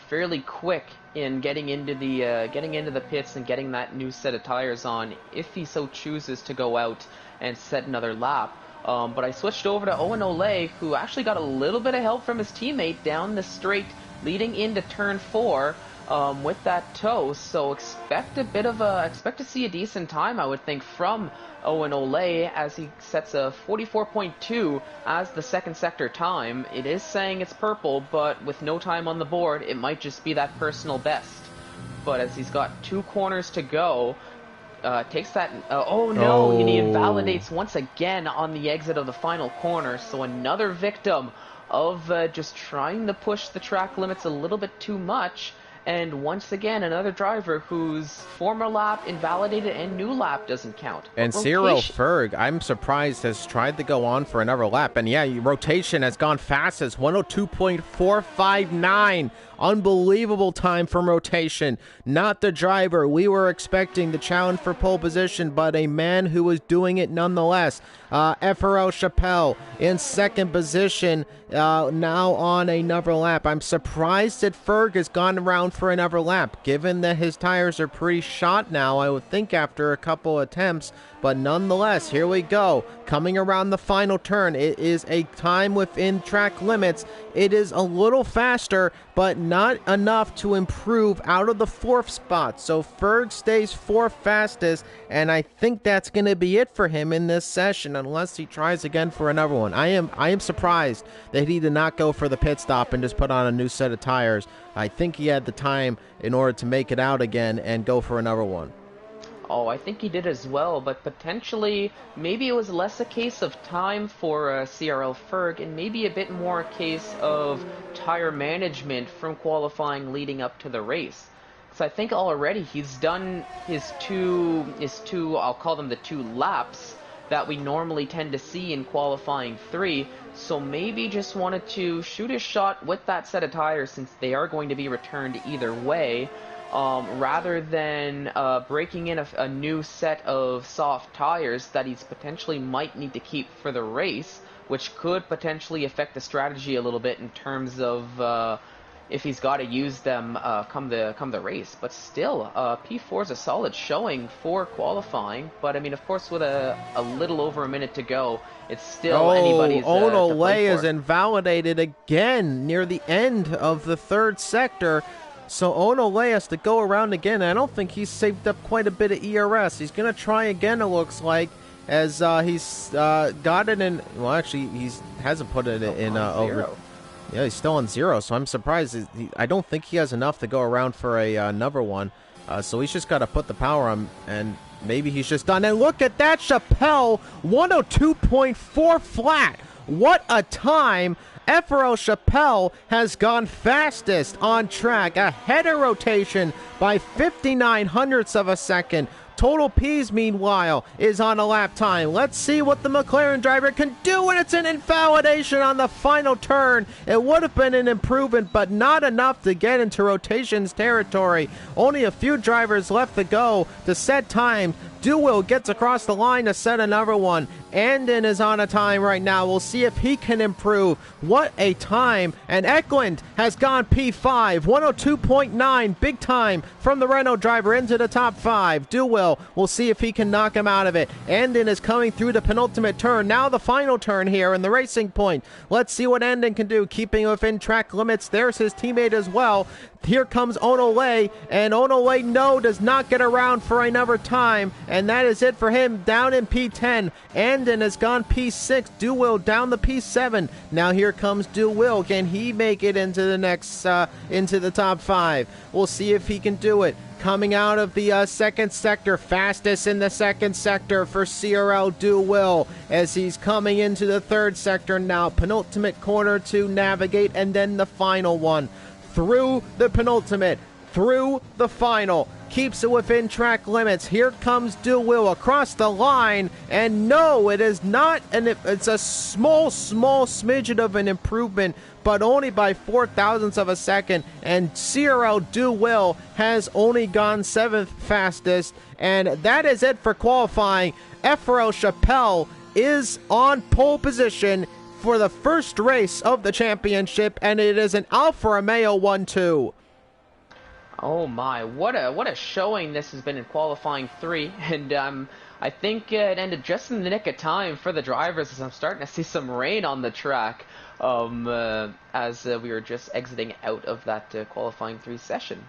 Speaker 2: fairly quick in getting into the pits and getting that new set of tires on if he so chooses to go out and set another lap. But I switched over to Owen Ole, who actually got a little bit of help from his teammate down the straight leading into turn 4. with that toe. So expect to see a decent time, I would think, from Owen Ole, as he sets a 44.2 as the second sector time. It is saying it's purple, but with no time on the board, it might just be that personal best. But as he's got 2 corners to go, takes that, oh no, and he invalidates once again on the exit of the final corner. So another victim of just trying to push the track limits a little bit too much. And once again, another driver whose former lap invalidated and new lap doesn't count.
Speaker 1: And Cyril Ferg, I'm surprised, has tried to go on for another lap. And yeah, rotation has gone fastest, 102.459. Unbelievable time from rotation. Not the driver we were expecting the challenge for pole position, but a man who was doing it nonetheless. ISRL Chappelle in second position, now on another lap. I'm surprised that Ferg has gone around for another lap, given that his tires are pretty shot now, I would think, after a couple attempts. But nonetheless, here we go. Coming around the final turn, it is a time within track limits. It is a little faster, but not enough to improve out of the 4th spot. So Ferg stays 4th fastest, and I think that's going to be it for him in this session, unless he tries again for another one. I am surprised that he did not go for the pit stop and just put on a new set of tires. I think he had the time in order to make it out again and go for another one.
Speaker 2: Oh, I think he did as well, but potentially, maybe it was less a case of time for CRL Ferg, and maybe a bit more a case of tire management from qualifying leading up to the race. Because I think already he's done his two, I'll call them the 2 laps that we normally tend to see in qualifying 3, so maybe just wanted to shoot his shot with that set of tires since they are going to be returned either way. Rather than breaking in a new set of soft tires that he's potentially might need to keep for the race, which could potentially affect the strategy a little bit in terms of if he's got to use them come the race. But still, P4 is a solid showing for qualifying. But I mean, of course, with a little over a minute to go, it's still anybody's.
Speaker 1: Owen Ole is invalidated again near the end of the 3rd sector. So Owen Ole has to go around again. I don't think he's saved up quite a bit of ERS. He's going to try again, it looks like, as he's got it in. Well, actually, he hasn't put it in over. Yeah, he's still on 0, so I'm surprised. I don't think he has enough to go around for another one. So he's just got to put the power on, and maybe he's just done. And look at that, Chappelle, 102.4 flat. What a time. ISRL Chappelle has gone fastest on track, ahead of rotation by 59 hundredths of a second. Total P's, meanwhile, is on a lap time. Let's see what the McLaren driver can do, and it's an invalidation on the final turn. It would have been an improvement, but not enough to get into rotations territory. Only a few drivers left to go to set times. Duwil gets across the line to set another one. Andon is on a time right now. We'll see if he can improve. What a time. And Eklund has gone P5. 102.9. Big time from the Renault driver into the top 5. Duwil, we'll see if he can knock him out of it. Andon is coming through the penultimate turn. Now the final turn here in the racing point. Let's see what Andon can do. Keeping within track limits. There's his teammate as well. Here comes Owen Ole, and Owen Ole does not get around for another time, and that is it for him, down in P10. Andon has gone P6, Duwil down the P7. Now here comes Duwil. Can he make it into the next, into the top 5? We'll see if he can do it. Coming out of the second sector, fastest in the second sector for CRL Duwil, as he's coming into the 3rd sector now. Penultimate corner to navigate, and then the final one. Through the penultimate, through the final, keeps it within track limits. Here comes Duwil across the line, and no, it is not, and it's a small smidgen of an improvement, but only by 0.004 of a second, and CRL Duwil has only gone 7th fastest, and that is it for qualifying. ISRL Chappelle is on pole position for the first race of the championship, and it is an Alfa Romeo 1-2.
Speaker 2: Oh my, what a showing this has been in qualifying 3, and I think it ended just in the nick of time for the drivers, as I'm starting to see some rain on the track as we were just exiting out of that qualifying 3 session.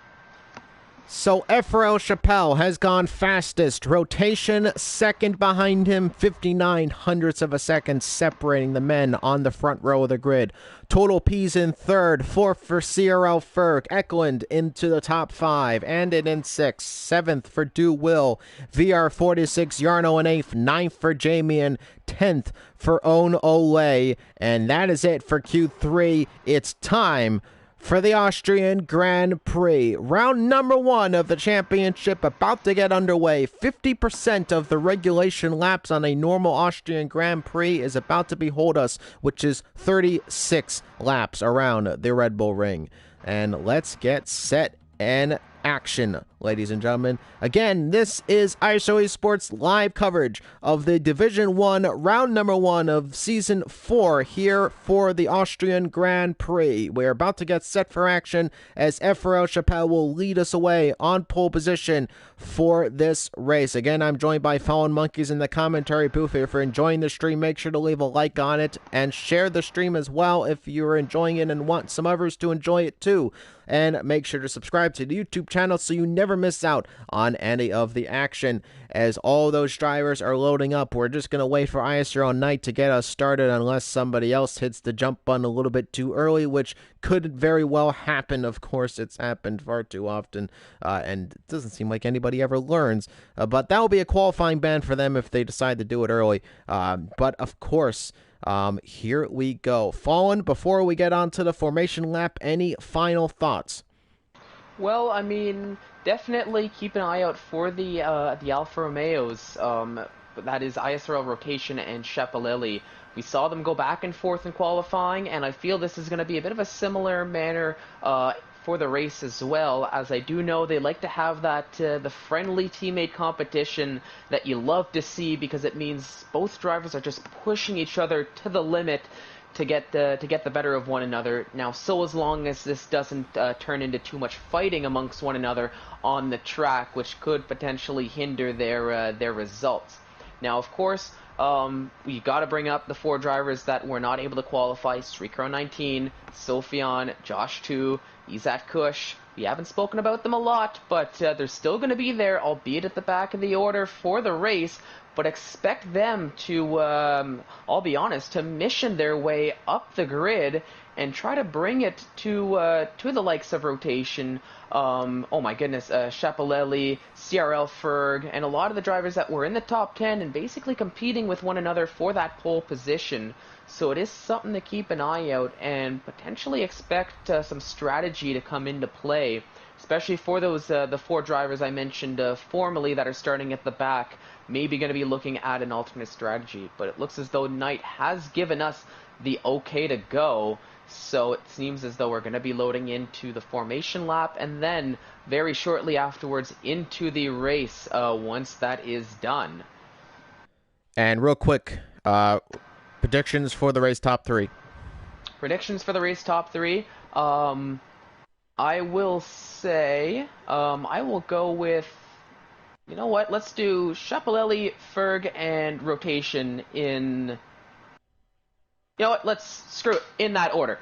Speaker 1: So ISRL Chappelle has gone fastest. Rotation second behind him, 59 hundredths of a second separating the men on the front row of the grid. Total P's in third, fourth for CRL Ferg, Eklund into the top five, and in sixth, seventh for Do Will, VR46 Yarno in eighth, ninth for Jamie, and 10th for Own Ole. And that is it for Q3. It's time for the Austrian Grand Prix. Round number one of the championship about to get underway. 50% of the regulation laps on a normal Austrian Grand Prix is about to behold us, which is 36 laps around the Red Bull Ring. And let's get set and action, ladies and gentlemen. Again, this is ISRL Esports live coverage of the Division 1 round number 1 of Season 4 here for the Austrian Grand Prix. We're about to get set for action as ISRL Chappelle will lead us away on pole position for this race. Again, I'm joined by Fallen Monkeys in the commentary booth. If you're enjoying the stream, make sure to leave a like on it and share the stream as well if you're enjoying it and want some others to enjoy it too. And make sure to subscribe to the YouTube channel so you never miss out on any of the action. As all those drivers are loading up, we're just going to wait for ISRL Night to get us started unless somebody else hits the jump button a little bit too early, which could very well happen. Of course, it's happened far too often, and it doesn't seem like anybody ever learns. But that will be a qualifying ban for them if they decide to do it early. But of course, here we go. Fallen, before we get on to the formation lap, any final thoughts?
Speaker 2: Well, I mean, definitely keep an eye out for the Alfa Romeos. That is ISRL Rotation and Schiaparelli. We saw them go back and forth in qualifying, and I feel this is going to be a bit of a similar manner for the race as well, as I do know they like to have that the friendly teammate competition that you love to see, because it means both drivers are just pushing each other to the limit to get the better of one another. Now, so as long as this doesn't turn into too much fighting amongst one another on the track, which could potentially hinder their results. Now, of course, we got to bring up the four drivers that were not able to qualify: Streetcar 19, Sophion, Josh 2, Izat Kush. We haven't spoken about them a lot, but they're still going to be there, albeit at the back of the order for the race. But expect them to, I'll be honest, to mission their way up the grid and try to bring it to the likes of Rotation, oh my goodness, Schiaparelli, CRL Ferg, and a lot of the drivers that were in the top 10 and basically competing with one another for that pole position. So it is something to keep an eye out and potentially expect some strategy to come into play, especially for those the four drivers I mentioned formerly that are starting at the back. Maybe going to be looking at an alternate strategy, but it looks as though Knight has given us the okay to go, so it seems as though we're going to be loading into the formation lap and then very shortly afterwards into the race once that is done.
Speaker 1: And real quick, predictions for the race top three.
Speaker 2: Predictions for the race top three. I will say I will go with, you know what, let's do Schiaparelli, Ferg, and Rotation in... You know what, let's screw it, in that order.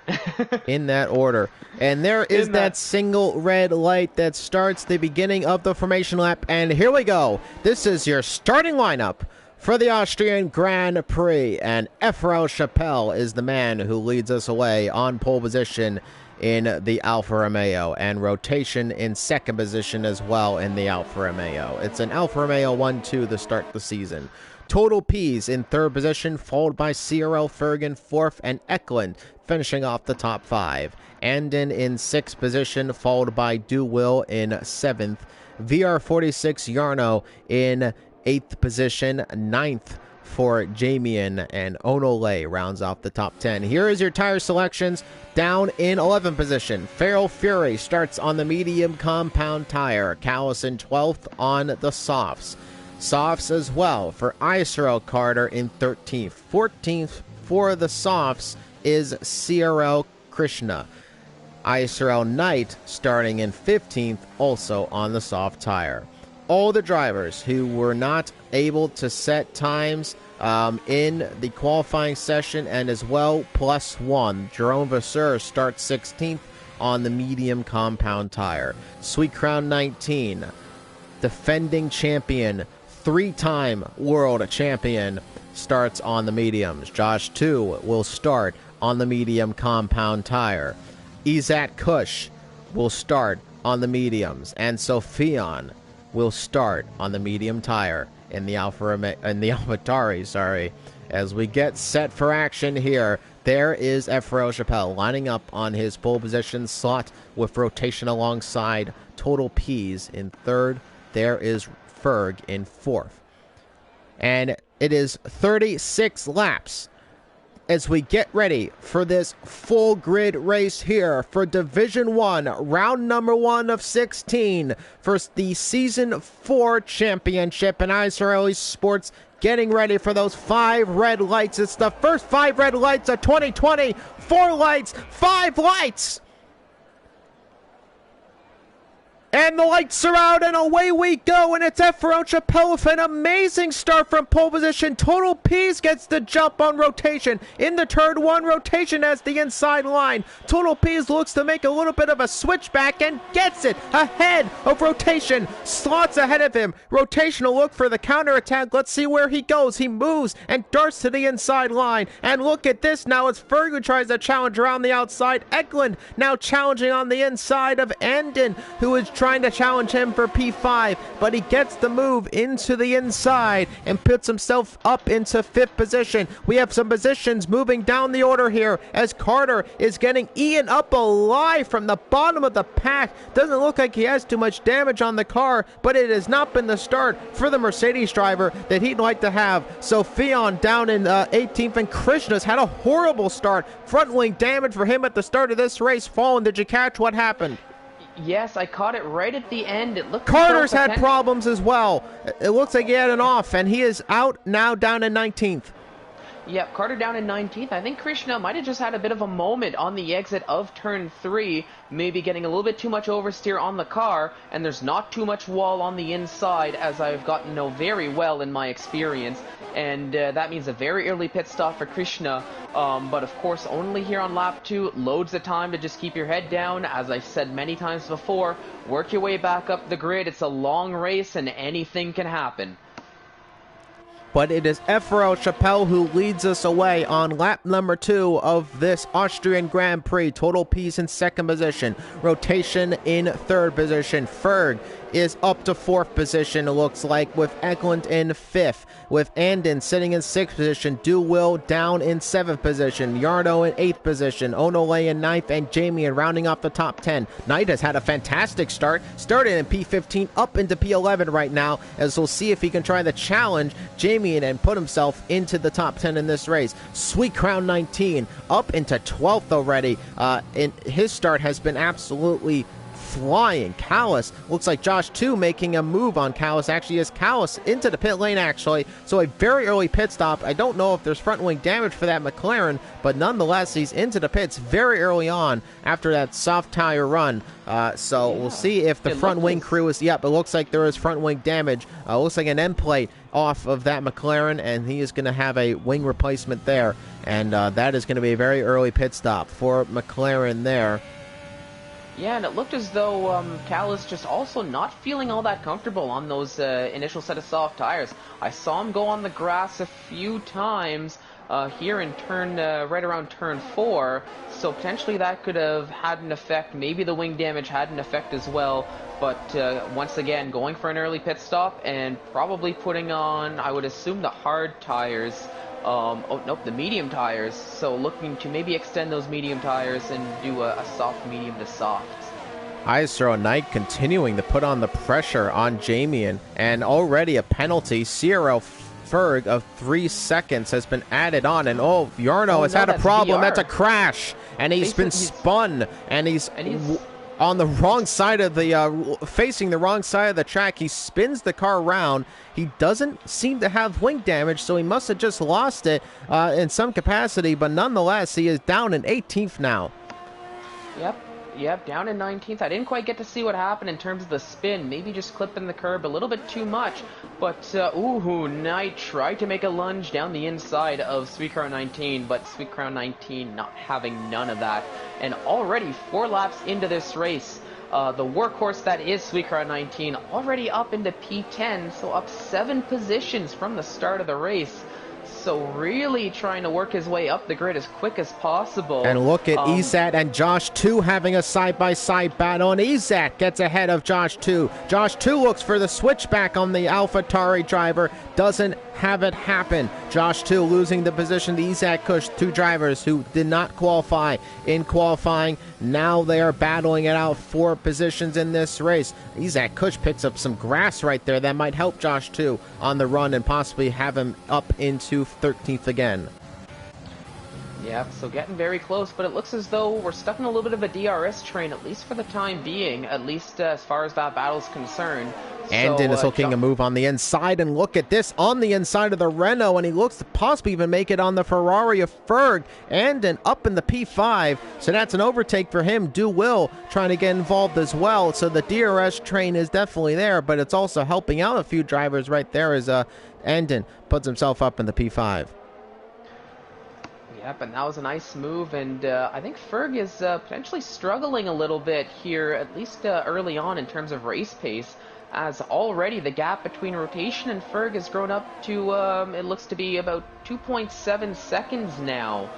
Speaker 1: In that order. And there is that single red light that starts the beginning of the formation lap. And here we go. This is your starting lineup for the Austrian Grand Prix. And ISRL Chappelle is the man who leads us away on pole position in the Alfa Romeo, and Rotation in second position as well in the Alfa Romeo. It's an Alfa Romeo 1-2 to start the season. Total P's in third position, followed by CRL Ferg in fourth, and Eklund finishing off the top five. Andon in sixth position, followed by Do Will in seventh. VR46 Yarno in eighth position, ninth for Jamian, and Onole rounds off the top 10. Here is your tire selections. Down in 11th position, Feral Fury starts on the medium compound tire. Callison 12th on the softs. Softs as well for ISRL Carter in 13th. 14th for the softs is CRL Krishna. ISRL Knight starting in 15th, also on the soft tire. All the drivers who were not able to set times in the qualifying session, and as well +1. Jerome Vasseur starts 16th, on the medium compound tire. Sweet Crown 19, defending champion, 3-time world champion, starts on the mediums. Josh 2 will start on the medium compound tire. Izat Kush will start on the mediums, and Sophion will start on the medium tire in the AlphaTauri, sorry. As we get set for action here, there is Ephraim Chappelle lining up on his pole position slot with rotation alongside Total P's in third. There is Ferg in fourth. And it is 36 laps as we get ready for this full grid race here for Division 1, round number 1 of 16 for the Season 4 Championship in ISRL Esports. Getting ready for those 5 red lights. It's the first 5 red lights of 2020. 4 lights, 5 lights. And the lights are out, and away we go, and it's Ephraim Chappelle with an amazing start from pole position. Total Peace gets the jump on rotation. In the turn 1, rotation as the inside line. Total Peace looks to make a little bit of a switchback and gets it ahead of rotation. Slots ahead of him. Rotation will look for the counterattack. Let's see where he goes. He moves and darts to the inside line. And look at this now as Ferg who tries to challenge around the outside. Eklund now challenging on the inside of Andon, who is trying to challenge him for P5, but he gets the move into the inside and puts himself up into 5th position. We have some positions moving down the order here as Carter is getting Ian up alive from the bottom of the pack. Doesn't look like he has too much damage on the car, but it has not been the start for the Mercedes driver that he'd like to have. So Fion down in 18th, and Krishna's had a horrible start. Front wing damage for him at the start of this race. Fallen, did you catch what happened?
Speaker 2: Yes, I caught it right at the end. It looked
Speaker 1: Carter's had problems as well. It looks like he had an off, and he is out now down in 19th.
Speaker 2: Yep, Carter down in 19th. I think Krishna might have just had a bit of a moment on the exit of turn 3, maybe getting a little bit too much oversteer on the car, and there's not too much wall on the inside, as I've gotten to know very well in my experience, and that means a very early pit stop for Krishna, but of course only here on lap 2, loads of time to just keep your head down. As I've said many times before, work your way back up the grid. It's a long race and anything can happen.
Speaker 1: But it is Ephraim Chappelle who leads us away on lap number 2 of this Austrian Grand Prix. Total Peace in 2nd position. Rotation in 3rd position. Ferg is up to 4th position, it looks like, with Eklund in 5th. With Andon sitting in 6th position. Do-Will down in 7th position. Yarno in 8th position. Onole in 9th, and Jamie in rounding off the top 10. Knight has had a fantastic start. Started in P15 up into P11 right now, as we'll see if he can try to challenge Jamie and put himself into the top 10 in this race. Sweet Crown 19 up into 12th already. And his start has been absolutely flying. Callis looks like Josh 2 making a move on Callis. Actually is Callis into the pit lane actually. So a very early pit stop. I don't know if there's front wing damage for that McLaren, but nonetheless he's into the pits very early on after that soft tire run. So we'll see if the front wing crew is, yep, it looks like there is front wing damage. Looks like an end plate off of that McLaren, and he is going to have a wing replacement there. And that is going to be a very early pit stop for McLaren there.
Speaker 2: Yeah, and it looked as though Callis just also not feeling all that comfortable on those initial set of soft tires. I saw him go on the grass a few times here in turn, right around turn 4, so potentially that could have had an effect. Maybe the wing damage had an effect as well, but once again, going for an early pit stop and probably putting on, I would assume, the hard tires. Oh, nope, the medium tires. So looking to maybe extend those medium tires and do a soft medium to soft.
Speaker 1: ISRL Knight continuing to put on the pressure on Jamian, and already a penalty. CRL Ferg of 3 seconds has been added on, and Yarno has had a problem. That's a crash, and he's been spun, and he's on the wrong side of the, facing the wrong side of the track. He spins the car around. He doesn't seem to have wing damage, so he must have just lost it in some capacity, but nonetheless, he is down in 18th now.
Speaker 2: Yep. Yep, down in 19th. I didn't quite get to see what happened in terms of the spin. Maybe just clipping the curb a little bit too much. But, ooh, Knight tried to make a lunge down the inside of Sweet Crown 19, but Sweet Crown 19 not having none of that. And already 4 laps into this race, the workhorse that is Sweet Crown 19 already up into P10, so up 7 positions from the start of the race. So really trying to work his way up the grid as quick as possible.
Speaker 1: And look at Izat and Josh 2 having a side-by-side battle, and Izat gets ahead of Josh 2. Josh 2 looks for the switchback on the AlphaTauri driver, doesn't have it happen. Josh 2 losing the position to Izat Kush, 2 drivers who did not qualify in qualifying. Now they are battling it out for positions in this race. Izat Kush picks up some grass right there that might help Josh 2 on the run and possibly have him up into 13th again.
Speaker 2: Yep, so getting very close, but it looks as though we're stuck in a little bit of a DRS train, at least for the time being, at least as far as that battle's concerned.
Speaker 1: Andon is looking a move on the inside, and look at this, on the inside of the Renault, and he looks to possibly even make it on the Ferrari of Ferg. Andon up in the P5, so that's an overtake for him. Will trying to get involved as well, so the DRS train is definitely there, but it's also helping out a few drivers right there as Andon puts himself up in the P5.
Speaker 2: Yep, and that was a nice move, and I think Ferg is potentially struggling a little bit here, at least early on in terms of race pace, as already the gap between Rotation and Ferg has grown up to, it looks to be about 2.7 seconds now,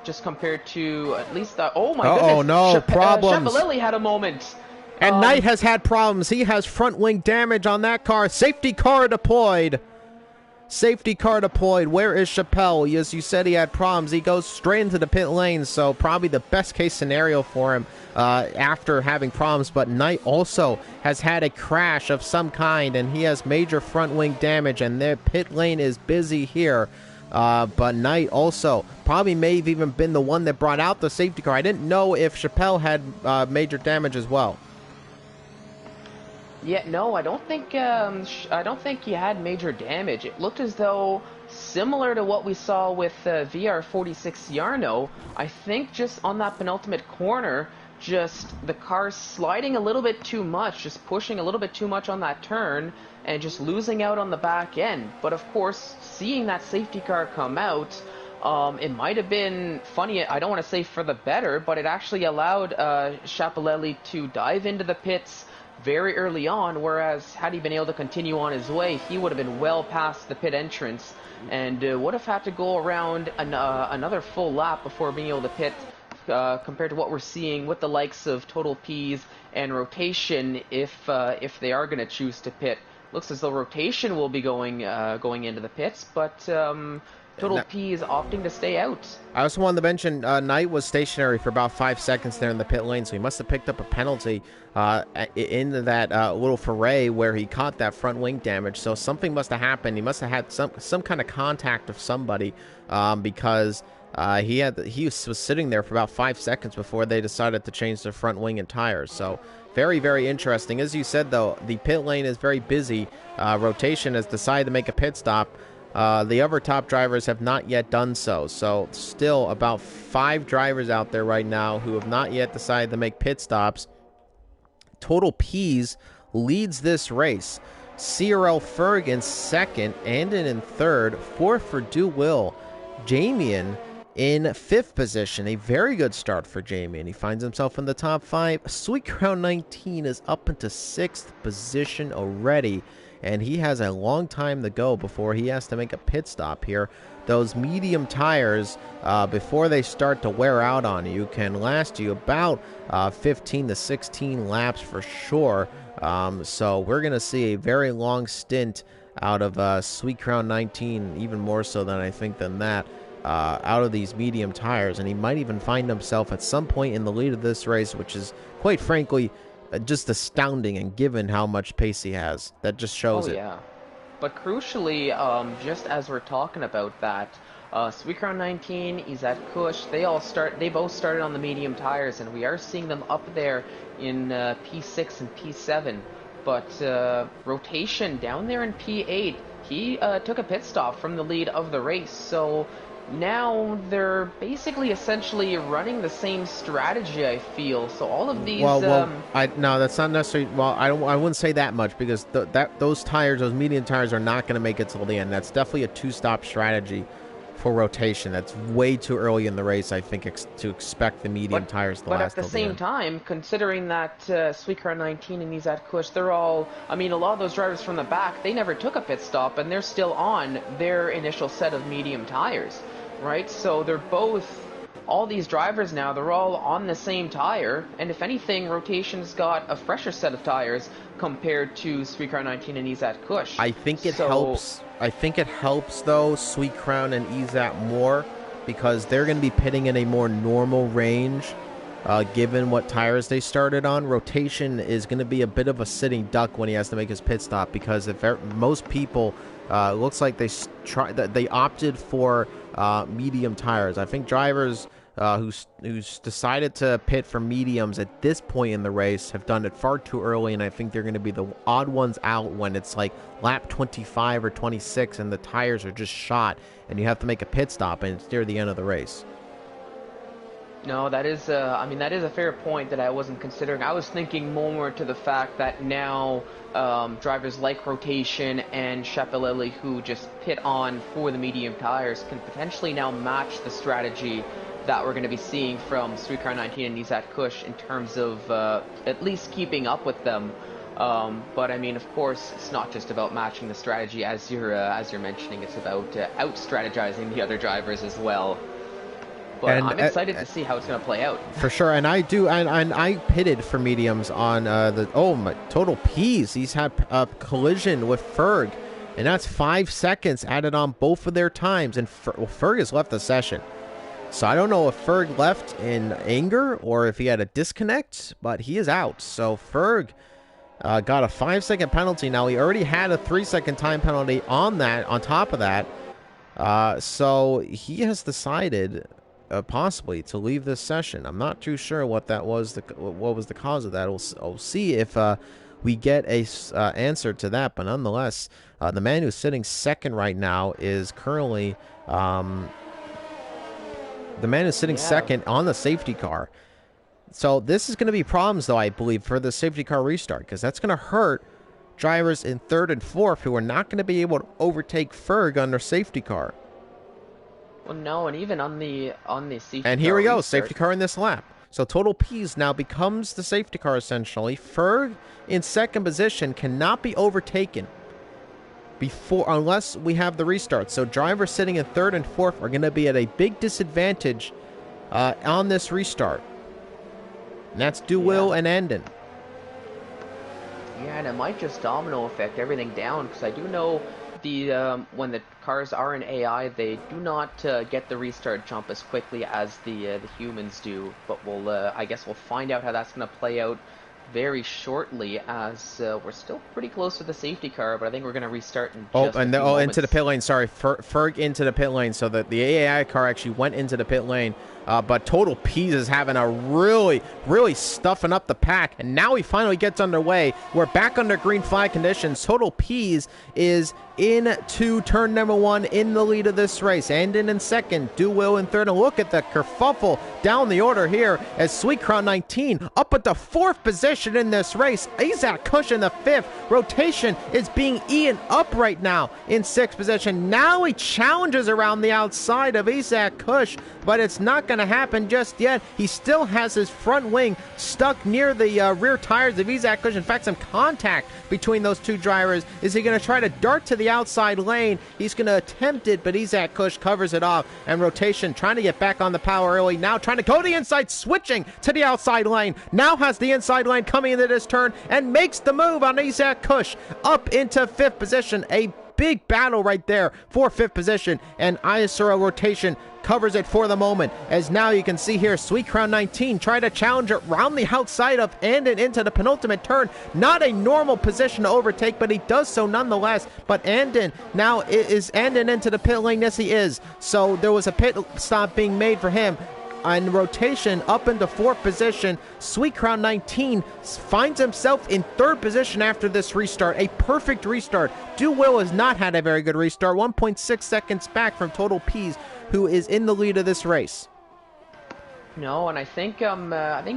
Speaker 2: just compared to at least the, oh my goodness.
Speaker 1: Oh no, problems.
Speaker 2: Schiaparelli had a moment.
Speaker 1: And Knight has had problems. He has front wing damage on that car. Safety car deployed. Safety car deployed. Where is Chappelle? As you said, he had problems. He goes straight into the pit lane, so probably the best case scenario for him after having problems. But Knight also has had a crash of some kind, and he has major front wing damage, and their pit lane is busy here. But Knight also probably may have even been the one that brought out the safety car. I didn't know if Chappelle had major damage as well.
Speaker 2: Yeah, no, I don't think he had major damage. It looked as though, similar to what we saw with VR46 Yarno, I think just on that penultimate corner, just the car sliding a little bit too much, just pushing a little bit too much on that turn, and just losing out on the back end. But of course, seeing that safety car come out, it might have been funny, I don't want to say for the better, but it actually allowed Schiaparelli to dive into the pits very early on, whereas had he been able to continue on his way, he would have been well past the pit entrance and would have had to go around another full lap before being able to pit, compared to what we're seeing with the likes of Total P's and Rotation if they are going to choose to pit. Looks as though Rotation will be going into the pits, but Total P is opting to stay out.
Speaker 1: I also wanted to mention Knight was stationary for about 5 seconds there in the pit lane, so he must have picked up a penalty into that little foray where he caught that front wing damage. So something must have happened. He must have had some kind of contact of somebody because he was sitting there for about 5 seconds before they decided to change the front wing and tires. So very, very interesting. As you said, though, the pit lane is very busy. Rotation has decided to make a pit stop. The other top drivers have not yet done so. So still about 5 drivers out there right now who have not yet decided to make pit stops. Total P's leads this race. CRL Ferg in second, Andon in third, fourth for Will. Jamian in 5th position. A very good start for Jamian. He finds himself in the top 5. Sweet Crown 19 is up into 6th position already, and he has a long time to go before he has to make a pit stop here. Those medium tires, before they start to wear out on you, can last you about 15 to 16 laps for sure. So we're going to see a very long stint out of Sweet Crown 19, even more so than I think than that, out of these medium tires. And he might even find himself at some point in the lead of this race, which is, quite frankly, just astounding, and given how much pace he has, that just shows it.
Speaker 2: Yeah. But crucially, just as we're talking about that, Sweet Crown 19, Izat Kush, they both started on the medium tires, and we are seeing them up there in P6 and P7. But Rotation down there in P8, he took a pit stop from the lead of the race, so now they're basically essentially running the same strategy, I feel. So all of these
Speaker 1: no, that's not necessarily, well, I wouldn't say that much, because those tires, those medium tires, are not going to make it till the end. That's definitely a two-stop strategy for rotation. That's way too early in the race, I think, to expect the medium tires to last.
Speaker 2: But at the same time, considering that Sweetcar 19 and Izat Kush, they're all, I mean, a lot of those drivers from the back, they never took a pit stop, and they're still on their initial set of medium tires, right? So they're both, all these drivers now, they're all on the same tire, and if anything, Rotation's got a fresher set of tires compared to Sweetcar 19 and Izat Kush.
Speaker 1: I think it helps. I think it helps, though, Sweet Crown and Izat more, because they're going to be pitting in a more normal range, given what tires they started on. Rotation is going to be a bit of a sitting duck when he has to make his pit stop, because if most people, looks like they opted for medium tires. I think drivers who's decided to pit for mediums at this point in the race have done it far too early, and I think they're going to be the odd ones out when it's like lap 25 or 26 and the tires are just shot and you have to make a pit stop and it's near the end of the race.
Speaker 2: No, that is, I mean, that is a fair point that I wasn't considering. I was thinking more to the fact that now drivers like Rotation and Shapeleli, who just pit on for the medium tires, can potentially now match the strategy that we're going to be seeing from Sweetcar 19 and Izat Kush in terms of at least keeping up with them. But I mean, of course, it's not just about matching the strategy, as you're mentioning. It's about out-strategizing the other drivers as well. But I'm excited to see how it's going to play out.
Speaker 1: For sure, and I do, and I pitted for mediums on my Total P's. He's had a collision with Ferg, and that's 5 seconds added on both of their times, and Ferg has left the session. So I don't know if Ferg left in anger or if he had a disconnect, but he is out. So Ferg got a 5-second penalty. Now, he already had a 3-second time penalty on top of that. So he has decided possibly to leave this session. I'm not too sure what that was, what was the cause of that. We'll see if we get a answer to that. But nonetheless, the man who's sitting second right now is currently second on the safety car. So this is going to be problems, though, I believe, for the safety car restart, because that's going to hurt drivers in third and fourth who are not going to be able to overtake Ferg on their safety car.
Speaker 2: Well, no, and even on the safety car.
Speaker 1: And here we go, safety car in this lap. So Total P's now becomes the safety car, essentially. Ferg in second position cannot be overtaken unless we have the restart. So drivers sitting in third and fourth are going to be at a big disadvantage on this restart. And that's Duwil and Anden.
Speaker 2: Yeah, and it might just domino effect everything down, because I do know when the cars are in AI, they do not get the restart jump as quickly as the humans do. But I guess we'll find out how that's going to play out very shortly, as we're still pretty close to the safety car, but I think we're going to restart in just a few moments.
Speaker 1: Into the pit lane. Sorry, Ferg into the pit lane. So that the AI car actually went into the pit lane. But Total P's is having a really stuffing up the pack, and now he finally gets underway. We're back under green flag conditions. Total P's is into turn number 1 in the lead of this race. Anden in second, Duwil in third. And look at the kerfuffle down the order here as Sweet Crown 19 up at the 4th position in this race. Izat Kush in the 5th. Rotation is being eaten up right now in 6th position. Now he challenges around the outside of Izat Kush, but it's not going to happen just yet. He still has his front wing stuck near the rear tires of Izat Kush. In fact, some contact between those two drivers. Is he going to try to dart to the outside lane? He's going to attempt it, but Izat Kush covers it off. And Rotation trying to get back on the power early. Now trying to go to the inside, switching to the outside lane. Now has the inside lane coming into this turn and makes the move on Izat Kush up into 5th position. A big battle right there for 5th position, and ISRL Rotation covers it for the moment, as now you can see here Sweet Crown 19 try to challenge it round the outside of Anden into the penultimate turn. Not a normal position to overtake, but he does so nonetheless. But Anden, now is Anden into the pit lane? Yes, he is. So there was a pit stop being made for him. on rotation up into 4th position. Sweet Crown 19 finds himself in 3rd position after this restart. A perfect restart. Do Will has not had a very good restart. 1.6 seconds back from Total P's, who is in the lead of this race.
Speaker 2: No, and I think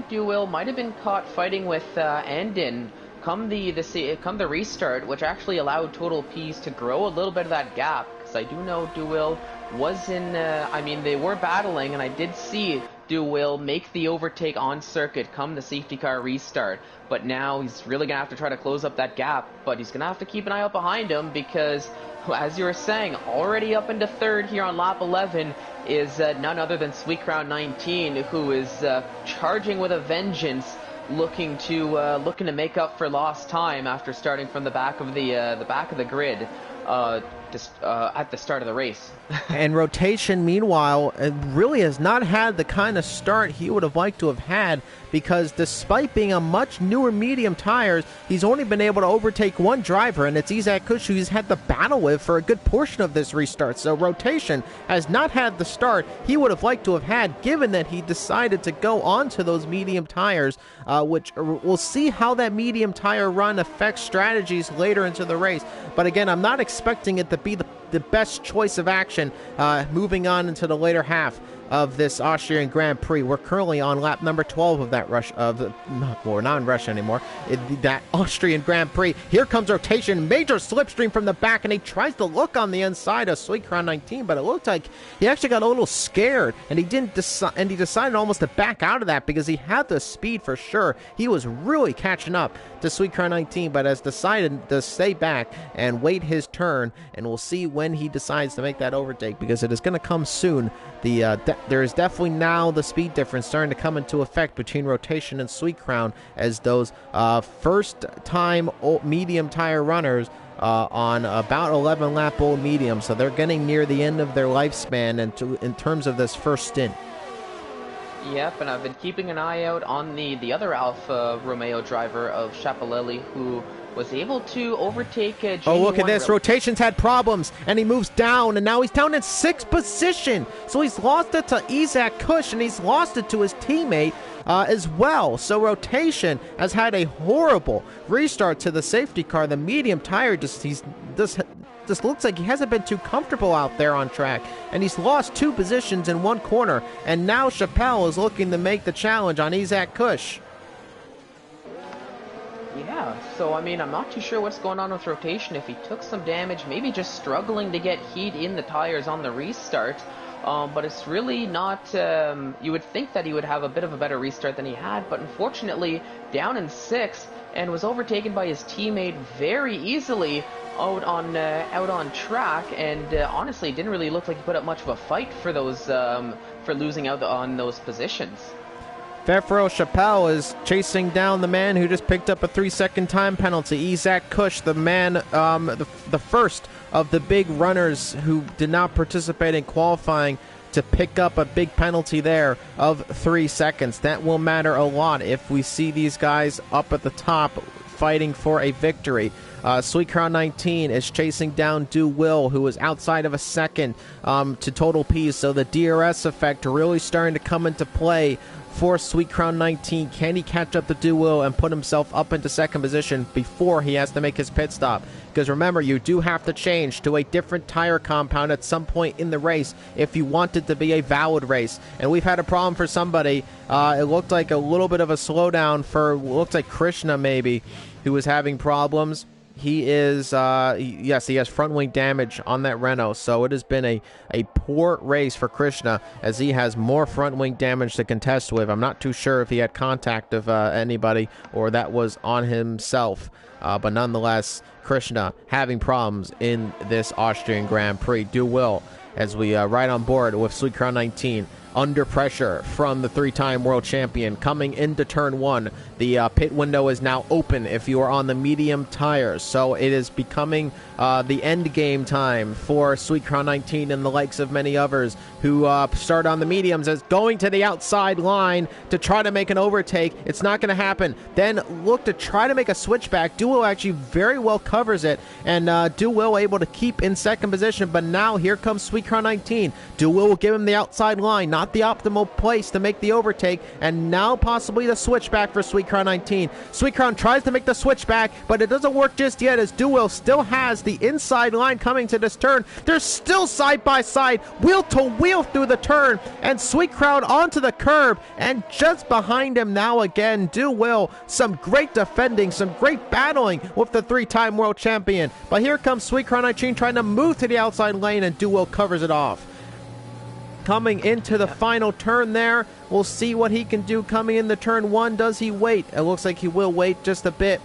Speaker 2: Do Will might have been caught fighting with Andin come the restart, which actually allowed Total P's to grow a little bit of that gap. Because I do know Do Will was in. I mean, they were battling, and I did see Do Will make the overtake on circuit come the safety car restart. But now he's really gonna have to try to close up that gap. But he's gonna have to keep an eye out behind him because, as you were saying, already up into 3rd here on lap 11 is none other than Sweet Crown 19, who is charging with a vengeance, looking to make up for lost time after starting from the back of the grid. At the start of the race.
Speaker 1: And rotation, meanwhile, really has not had the kind of start he would have liked to have had, because despite being on much newer medium tires, he's only been able to overtake one driver, and it's Isaac Kush, who he's had the battle with for a good portion of this restart. So rotation has not had the start he would have liked to have had, given that he decided to go onto those medium tires, which we'll see how that medium tire run affects strategies later into the race. But again, I'm not expecting it to be the best choice of action moving on into the later half of this Austrian Grand Prix. We're currently on lap number 12 of that we're not in Russia anymore, that Austrian Grand Prix. Here comes rotation, major slipstream from the back, and he tries to look on the inside of Sweet Crown 19, but it looked like he actually got a little scared, and he decided almost to back out of that because he had the speed for sure. He was really catching up to Sweet Crown 19, but has decided to stay back and wait his turn, and we'll see when he decides to make that overtake, because it is going to come soon. There is definitely now the speed difference starting to come into effect between rotation and Sweet Crown, as those first-time medium tire runners on about 11 lap old medium, so they're getting near the end of their lifespan in terms of this first stint.
Speaker 2: Yep, and I've been keeping an eye out on the other Alfa Romeo driver of Chapelelli, who was able to overtake
Speaker 1: Oh, look at this. Rotation's had problems, and he moves down, and now he's down in 6th position. So he's lost it to Isaac Kush, and he's lost it to his teammate as well. So rotation has had a horrible restart to the safety car. The medium tire just looks like he hasn't been too comfortable out there on track, and he's lost 2 positions in one corner, and now Chappelle is looking to make the challenge on Isaac Kush.
Speaker 2: Yeah, so I mean, I'm not too sure what's going on with rotation. If he took some damage, maybe just struggling to get heat in the tires on the restart. But it's really not, you would think that he would have a bit of a better restart than he had, but unfortunately down in 6th and was overtaken by his teammate very easily out on track, and honestly didn't really look like he put up much of a fight for those for losing out on those positions.
Speaker 1: Fefro Chappelle is chasing down the man who just picked up a 3-second time penalty. Isaac Kush, the man, the first of the big runners who did not participate in qualifying, to pick up a big penalty there of 3 seconds. That will matter a lot if we see these guys up at the top fighting for a victory. Sweet Crown 19 is chasing down Do Will, who is outside of a second to Total P's, so the DRS effect really starting to come into play for Sweet Crown 19. Can he catch up to Do Will and put himself up into 2nd position before he has to make his pit stop? Because remember, you do have to change to a different tire compound at some point in the race if you want it to be a valid race. And we've had a problem for somebody. It looked like a little bit of a slowdown for, looked like Krishna maybe, who was having problems. He is, yes, he has front wing damage on that Renault, so it has been a poor race for Krishna, as he has more front wing damage to contest with. I'm not too sure if he had contact of anybody or that was on himself, but nonetheless, Krishna having problems in this Austrian Grand Prix. Do Will, as we ride on board with Sweet Crown 19, under pressure from the 3-time world champion coming into turn 1. The pit window is now open if you are on the medium tires, so it is becoming the end game time for Sweet Crown 19 and the likes of many others who start on the mediums, as going to the outside line to try to make an overtake. It's not going to happen. Then look to try to make a switchback. Do Will actually very well covers it, and Do Will able to keep in 2nd position, but now here comes Sweet Crown 19. Do Will give him the outside line, not not the optimal place to make the overtake, and now possibly the switchback for Sweet Crown 19. Sweet Crown tries to make the switchback, but it doesn't work just yet, as Duel still has the inside line coming to this turn. They're still side by side, wheel to wheel through the turn, and Sweet Crown onto the curb, and just behind him now again, Duel. Some great defending, some great battling with the three-time world champion. But here comes Sweet Crown 19 trying to move to the outside lane, and Duel covers it off. Coming into the final turn there, we'll see what he can do coming into turn one. Does he wait? It looks like he will wait just a bit,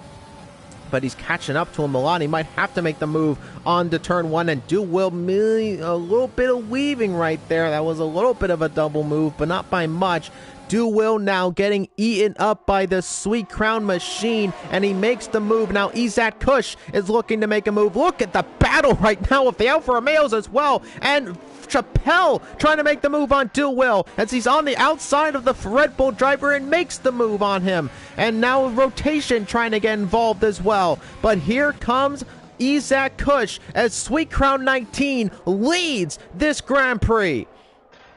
Speaker 1: but he's catching up to him a lot. He might have to make the move on to turn one, and Duel, a little bit of weaving right there. That was a little bit of a double move, but not by much. Duel now getting eaten up by the Sweet Crown machine, and he makes the move. Now Izat Kush is looking to make a move. Look at the battle right now with the Alfa Romeos as well, and Chappelle trying to make the move on Duel as he's on the outside of the Red Bull driver and makes the move on him. And now Rotation trying to get involved as well. But here comes Izat Kush as Sweet Crown 19 leads this Grand Prix.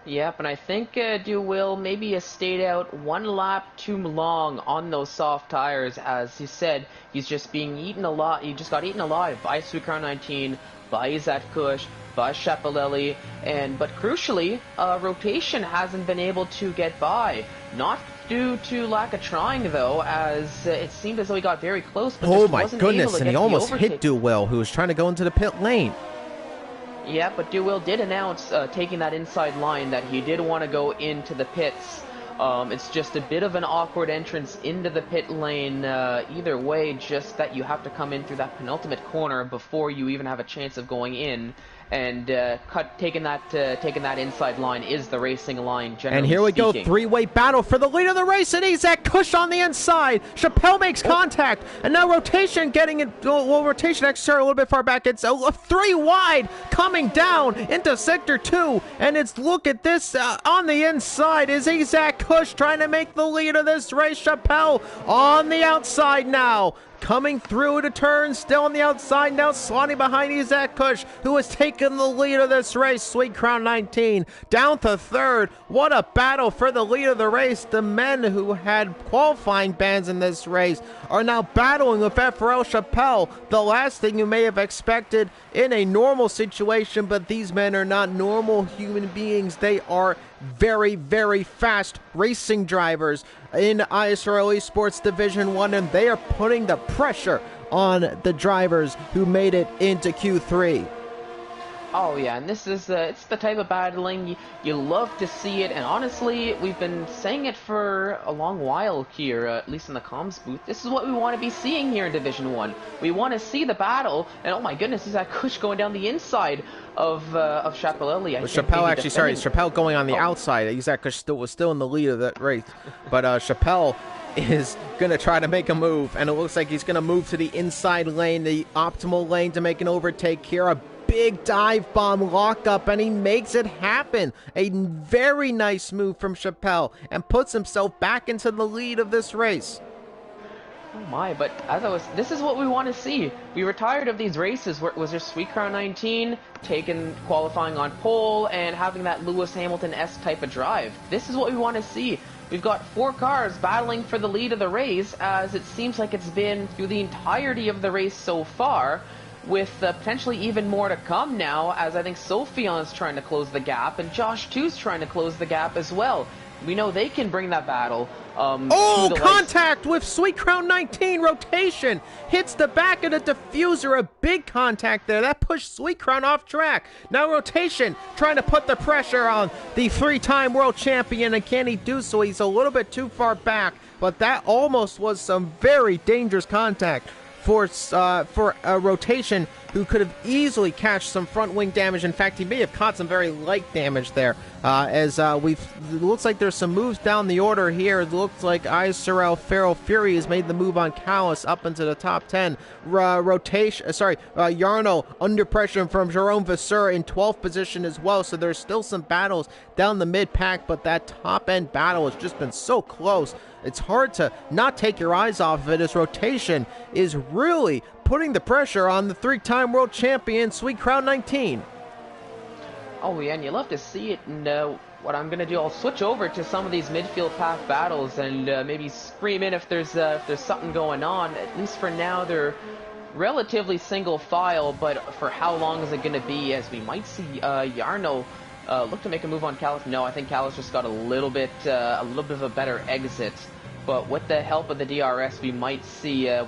Speaker 2: Yep, and I think Duel maybe has stayed out one lap too long on those soft tires. As he said, he's just being eaten alive. He just got eaten alive by Sweet Crown 19, by Izat Kush, by Shapalelli, but crucially, Rotation hasn't been able to get by. Not due to lack of trying, though, as it seemed as though he got very close. But
Speaker 1: oh my goodness, and he almost hit Duel, who was trying to go into the pit lane.
Speaker 2: Yeah, but Duel did announce, taking that inside line, that he did want to go into the pits. It's just a bit of an awkward entrance into the pit lane. Either way, just that you have to come in through that penultimate corner before you even have a chance of going in. And taking that inside line is the racing line, generally
Speaker 1: And here we
Speaker 2: speaking.
Speaker 1: go, three-way battle for the lead of the race, and Izat Kush on the inside. Chappelle makes contact, and now Rotation getting it. Well, Rotation actually a little bit far back. It's a three wide coming down into Sector 2, and it's, look at this, on the inside is Izat Kush trying to make the lead of this race. Chappelle on the outside now. Coming through the turn, still on the outside now, slotting behind Izat Kush, who has taken the lead of this race. Sweet Crown 19 down to third. What a battle for the lead of the race. The men who had qualifying bans in this race are now battling with FRL Chappelle. The last thing you may have expected in a normal situation, but these men are not normal human beings. They are very, very fast racing drivers in ISRL Esports Division 1, and they are putting the pressure on the drivers who made it into Q3.
Speaker 2: Oh yeah, and this is it's the type of battling you love to see it, and honestly, we've been saying it for a long while here, at least in the comms booth. This is what we want to be seeing here in Division 1. We want to see the battle, and oh my goodness, is that Kush going down the inside of Shapalelli.
Speaker 1: Chappelle actually, sorry, Chappelle going on the outside. Izat Kush was still in the lead of that race, but Chappelle is going to try to make a move, and it looks like he's going to move to the inside lane, the optimal lane to make an overtake here. A big dive bomb lockup, and he makes it happen. A very nice move from Chappelle, and puts himself back into the lead of this race.
Speaker 2: Oh my, but this is what we want to see. We were tired of these races where it was just Sweet Crown 19, qualifying on pole, and having that Lewis Hamilton-esque type of drive. This is what we want to see. We've got 4 cars battling for the lead of the race, as it seems like it's been through the entirety of the race so far, with potentially even more to come now, as I think Sophion's trying to close the gap, and Josh 2's trying to close the gap as well. We know they can bring that battle.
Speaker 1: Contact with Sweet Crown 19. Rotation hits the back of the diffuser. A big contact there. That pushed Sweet Crown off track. Now Rotation trying to put the pressure on the 3-time world champion, and can he do so? He's a little bit too far back, but that almost was some very dangerous contact for a Rotation who could have easily catched some front wing damage. In fact, he may have caught some very light damage there. It looks like there's some moves down the order here. It looks like ISRL Feral Fury has made the move on Callus up into the top 10. Yarno under pressure from Jerome Vasseur in 12th position as well. So there's still some battles down the mid pack, but that top end battle has just been so close. It's hard to not take your eyes off of it, as Rotation is really putting the pressure on the 3-time world champion, Sweet Crown 19.
Speaker 2: Oh yeah, and you love to see it. And what I'm gonna do, I'll switch over to some of these midfield pack battles and maybe scream in if there's something going on. At least for now, they're relatively single file, but for how long is it gonna be? As we might see Yarno look to make a move on Callis. No, I think Callis just got a little bit of a better exit. But with the help of the DRS, we might see a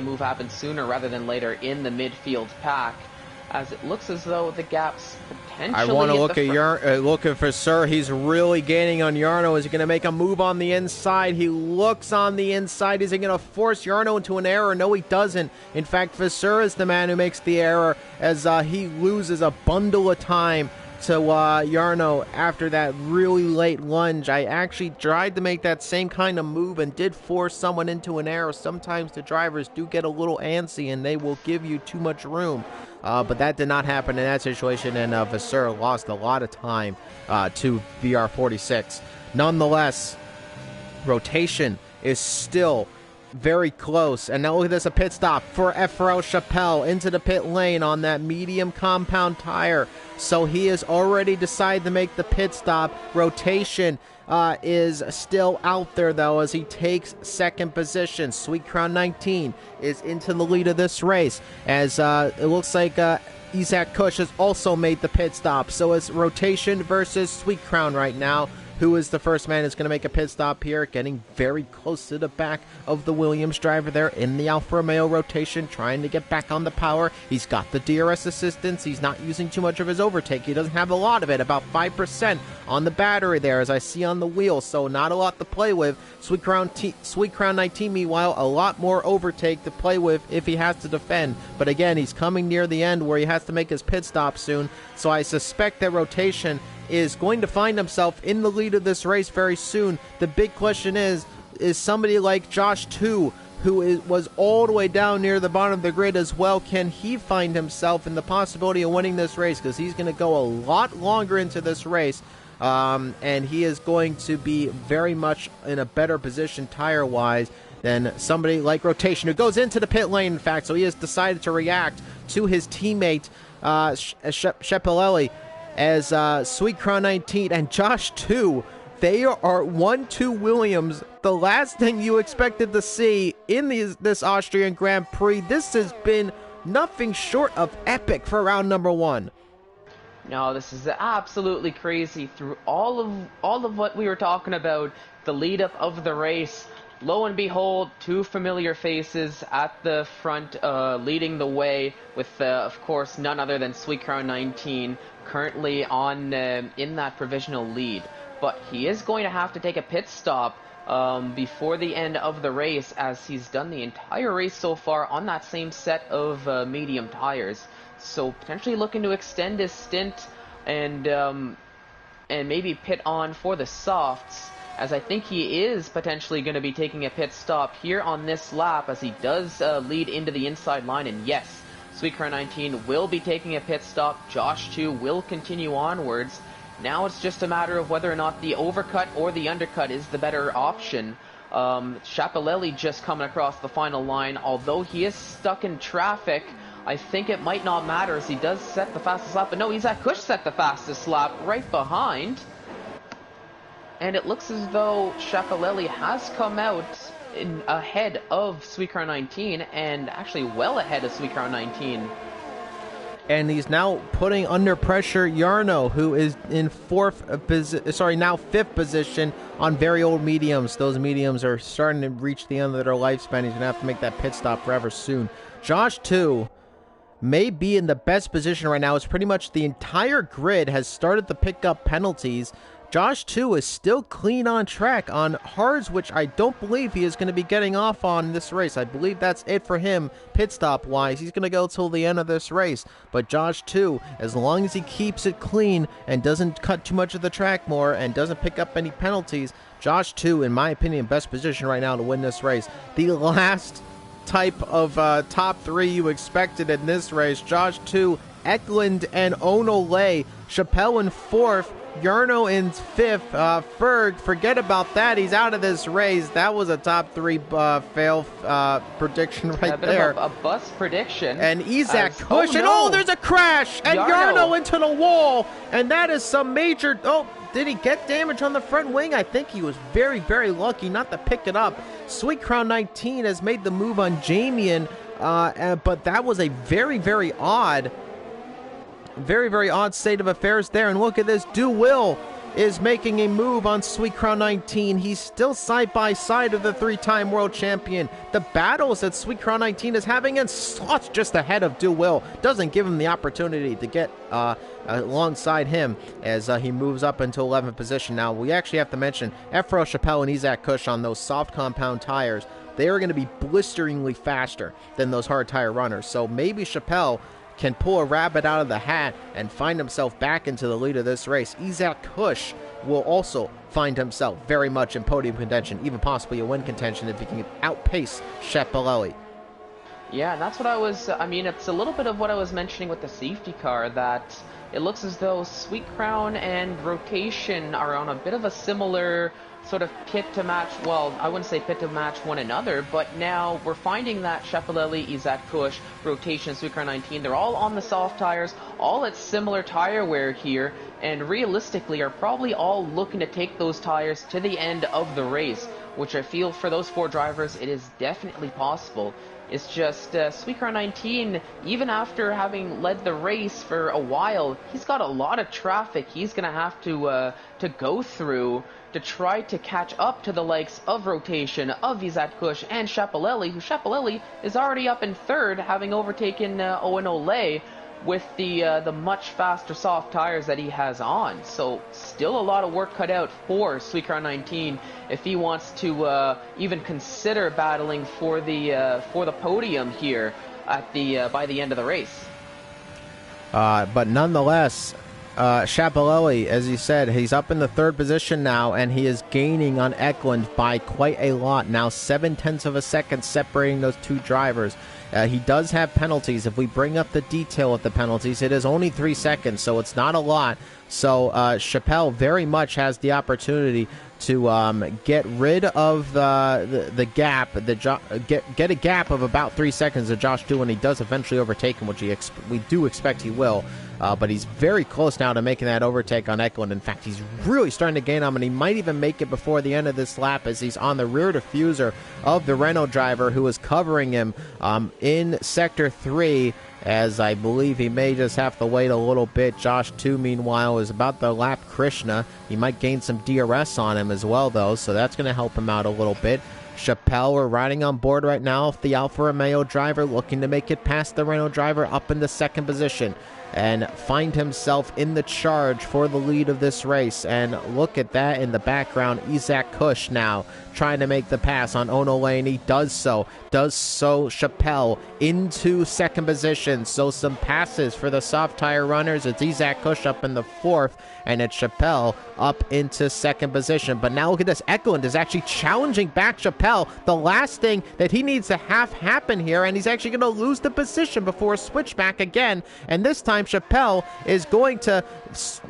Speaker 2: move happen sooner rather than later in the midfield pack, as it looks as though the gaps potentially.
Speaker 1: I want to look at looking for Sir. He's really gaining on Yarno. Is he going to make a move on the inside? He looks on the inside. Is he going to force Yarno into an error? No, he doesn't. In fact, Vasseur is the man who makes the error, as he loses a bundle of time to Yarno after that really late lunge. I actually tried to make that same kind of move and did force someone into an error. Sometimes the drivers do get a little antsy and they will give you too much room. But that did not happen in that situation, and Vasseur lost a lot of time to VR46. Nonetheless, rotation is still very close. And now look at this, a pit stop for Ephraim Chappelle into the pit lane on that medium compound tire. So he has already decided to make the pit stop. Rotation is still out there, though, as he takes second position. Sweet Crown 19 is into the lead of this race, as it looks like Isaac Kush has also made the pit stop. So it's rotation versus Sweet Crown right now. Who is the first man who's going to make a pit stop here? Getting very close to the back of the Williams driver there in the Alfa Romeo rotation, trying to get back on the power. He's got the DRS assistance. He's not using too much of his overtake. He doesn't have a lot of it, about 5% on the battery there, as I see on the wheel, so not a lot to play with. Sweet Crown 19, meanwhile, a lot more overtake to play with if he has to defend. But again, he's coming near the end where he has to make his pit stop soon, so I suspect that rotation is going to find himself in the lead of this race very soon. The big question is somebody like Josh 2, who was all the way down near the bottom of the grid as well, can he find himself in the possibility of winning this race? Because he's going to go a lot longer into this race, and he is going to be very much in a better position tire-wise than somebody like Rotation, who goes into the pit lane, in fact, so he has decided to react to his teammate, Shepelelli, as Sweet Crown 19 and Josh 2, they are 1-2 Williams. The last thing you expected to see in this Austrian Grand Prix. This has been nothing short of epic for round number 1.
Speaker 2: No, this is absolutely crazy. Through all of what we were talking about, the lead up of the race, lo and behold, two familiar faces at the front, leading the way, with of course none other than Sweet Crown 19 currently on in that provisional lead. But he is going to have to take a pit stop before the end of the race, as he's done the entire race so far on that same set of medium tires. So potentially looking to extend his stint and maybe pit on for the softs, as I think he is potentially going to be taking a pit stop here on this lap, as he does lead into the inside line. And yes, Sweet Crown 19 will be taking a pit stop. Josh 2 will continue onwards. Now it's just a matter of whether or not the overcut or the undercut is the better option. Chapelelli just coming across the final line. Although he is stuck in traffic, I think it might not matter, as he does set the fastest lap. But no, Isaac Kush set the fastest lap right behind. And it looks as though Chapelelli has come out ahead of Sweet Crown 19, and actually well ahead of Sweet Crown 19.
Speaker 1: And he's now putting under pressure Yarno, who is in now fifth position on very old mediums. Those mediums are starting to reach the end of their lifespan. He's going to have to make that pit stop forever soon. Josh 2 may be in the best position right now. It's pretty much the entire grid has started to pick up penalties. Josh 2 is still clean on track on hards, which I don't believe he is going to be getting off on this race. I believe that's it for him pit stop wise. He's going to go till the end of this race. But Josh 2, as long as he keeps it clean and doesn't cut too much of the track more and doesn't pick up any penalties, Josh 2, in my opinion, best position right now to win this race. The last type of top three you expected in this race, Josh 2, Eklund and Onole, Chappelle in fourth, Yarno in 5th. Ferg, forget about that. He's out of this race. That was a top 3 fail prediction right there.
Speaker 2: A bus prediction.
Speaker 1: And Isaac Kush. There's a crash. And Yarno into the wall. And that is some major... Oh, did he get damage on the front wing? I think he was very, very lucky not to pick it up. Sweet Crown 19 has made the move on Jamian. But that was a very, very odd state of affairs there. And look at this. DeWill is making a move on Sweet Crown 19. He's still side by side of the 3-time world champion. The battles that Sweet Crown 19 is having, and slots just ahead of DeWill, doesn't give him the opportunity to get alongside him as he moves up into 11th position. Now, we actually have to mention Efro Chappelle and Isaac Kush on those soft compound tires. They are going to be blisteringly faster than those hard tire runners. So maybe Chappelle can pull a rabbit out of the hat and find himself back into the lead of this race. Isaac Kush will also find himself very much in podium contention, even possibly a win contention if he can outpace Shepalelli.
Speaker 2: Yeah, that's what I was... I mean, it's a little bit of what I was mentioning with the safety car, that it looks as though Sweet Crown and Rotation are on a bit of a similar sort of pit to match, well, I wouldn't say pit to match one another, but now we're finding that Shepalelli, Isaac Kush, Rotation, Sweet Crown 19, they're all on the soft tires, all at similar tire wear here, and realistically are probably all looking to take those tires to the end of the race, which I feel for those 4 drivers, it is definitely possible. It's just Sweet Crown 19, even after having led the race for a while, he's got a lot of traffic he's going to have to go through to try to catch up to the likes of Rotation, of Isaac Kush, and Shepalelli, who Shepalelli is already up in 3rd, having overtaken Owen Ole with the much faster soft tires that he has on. So still a lot of work cut out for Sweet Crown 19 if he wants to even consider battling for the podium here at by the end of the race.
Speaker 1: But nonetheless, Shepalelli, as you said, he's up in the 3rd position now, and he is gaining on Eklund by quite a lot. Now 7/10 of a second separating those 2 drivers. He does have penalties. If we bring up the detail of the penalties, it is only 3 seconds, so it's not a lot. So Chappelle very much has the opportunity to get rid of the gap, get a gap of about 3 seconds to Josh Dew when he does eventually overtake him, which we do expect he will. But he's very close now to making that overtake on Eklund. In fact, he's really starting to gain on him, and he might even make it before the end of this lap as he's on the rear diffuser of the Renault driver who is covering him in Sector 3, as I believe he may just have to wait a little bit. Josh 2, meanwhile, is about to lap Krishna. He might gain some DRS on him as well, though, so that's going to help him out a little bit. Chappelle, we're riding on board right now, the Alfa Romeo driver, looking to make it past the Renault driver up in the 2nd position and find himself in the charge for the lead of this race. And look at that in the background. Isaac Kush now trying to make the pass on Ono Lane. He does so. Chappelle into 2nd position. So some passes for the soft tire runners. It's Isaac Kush up in the 4th, and it's Chappelle up into 2nd position. But now look at this. Eklund is actually challenging back Chappelle. The last thing that he needs to have happen here, and he's actually going to lose the position before a switchback again. And this time Chappelle is going to...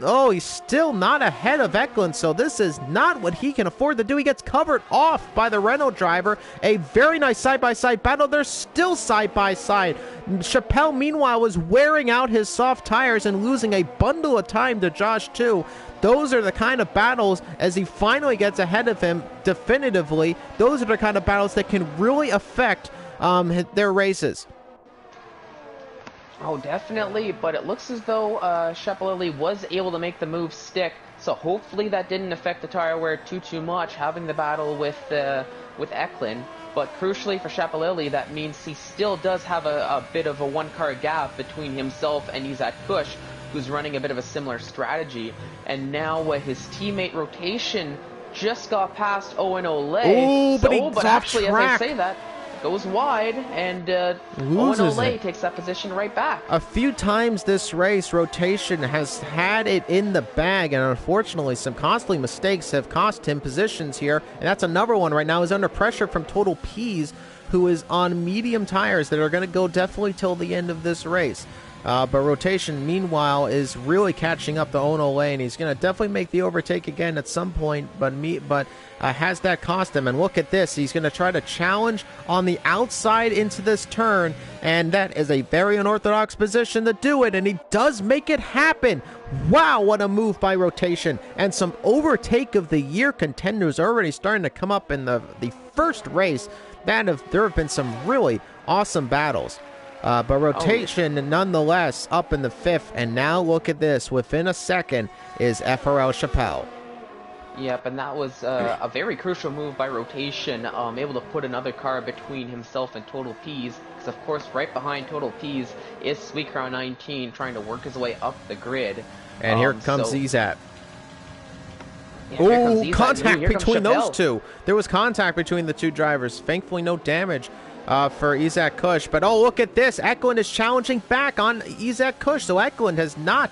Speaker 1: Oh, he's still not ahead of Eklund, so this is not what he can afford to do. He gets covered off by the Renault driver. A very nice side-by-side battle. They're still side-by-side. Chappelle, meanwhile, was wearing out his soft tires and losing a bundle of time to Josh 2. Those are the kind of battles, as he finally gets ahead of him definitively, those are the kind of battles that can really affect their races.
Speaker 2: Oh, definitely, but it looks as though Shepalelli was able to make the move stick, so hopefully that didn't affect the tire wear too much, having the battle with Eklund. But crucially for Shepalelli, that means he still does have a bit of a one-car gap between himself and Isaac Kush, who's running a bit of a similar strategy. And now his teammate Rotation just got past Owen Ole.
Speaker 1: Ooh, but
Speaker 2: actually,
Speaker 1: track.
Speaker 2: as I say that, goes wide, and Owen Ole takes that position right back.
Speaker 1: A few times this race, Rotation has had it in the bag, and unfortunately some costly mistakes have cost him positions here, and that's another one right now. He's under pressure from Total Peas, who is on medium tires that are going to go definitely till the end of this race. But Rotation, meanwhile, is really catching up to Ono Lane. He's going to definitely make the overtake again at some point, but has that cost him? And look at this. He's going to try to challenge on the outside into this turn, and that is a very unorthodox position to do it, and he does make it happen. Wow, what a move by Rotation. And some overtake of the year contenders already starting to come up in the first race. There have been some really awesome battles. But Rotation, nonetheless, up in the 5th. And now look at this. Within a second is FRL Chappelle.
Speaker 2: Yep, and that was a very crucial move by Rotation, able to put another car between himself and Total Peas. Because, of course, right behind Total Peas is Sweetcrown 19 trying to work his way up the grid.
Speaker 1: And here comes Zizat. Oh, contact between those two. There was contact between the two drivers. Thankfully, no damage for Isaac Kush. But oh, look at this. Eklund is challenging back on Isaac Kush. So Eklund has not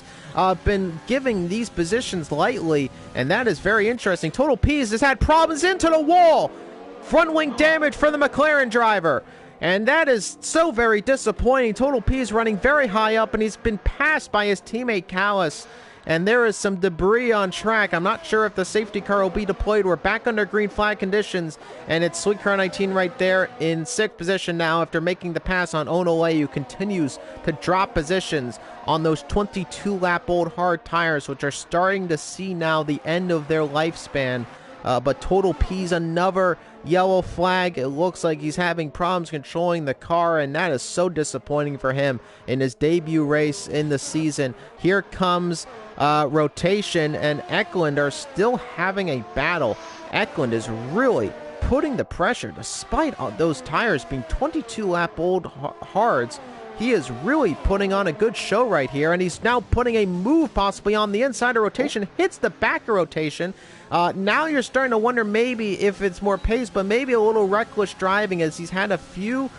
Speaker 1: been giving these positions lightly. And that is very interesting. Total Peas has had problems into the wall. Front wing damage for the McLaren driver. And that is so very disappointing. Total Peas running very high up, and he's been passed by his teammate Callis. And there is some debris on track. I'm not sure if the safety car will be deployed. We're back under green flag conditions, and it's Sweetcrown 19 right there in 6th position now after making the pass on Onole, who continues to drop positions on those 22-lap-old hard tires, which are starting to see now the end of their lifespan. But Total Peas, another yellow flag. It looks like he's having problems controlling the car, and that is so disappointing for him in his debut race in the season. Here comes Rotation, and Eklund are still having a battle. Eklund is really putting the pressure despite those tires being 22-lap-old hards. He is really putting on a good show right here, and he's now putting a move possibly on the inside of Rotation, hits the back of Rotation. Now you're starting to wonder maybe if it's more pace, but maybe a little reckless driving, as he's had a few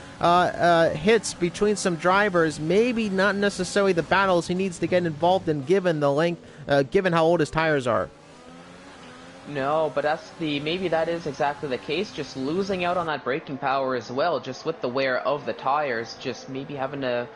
Speaker 1: hits between some drivers. Maybe not necessarily the battles he needs to get involved in, given the length, given how old his tires are.
Speaker 2: No, but maybe that is exactly the case. Just losing out on that braking power as well, just with the wear of the tires. Just maybe having to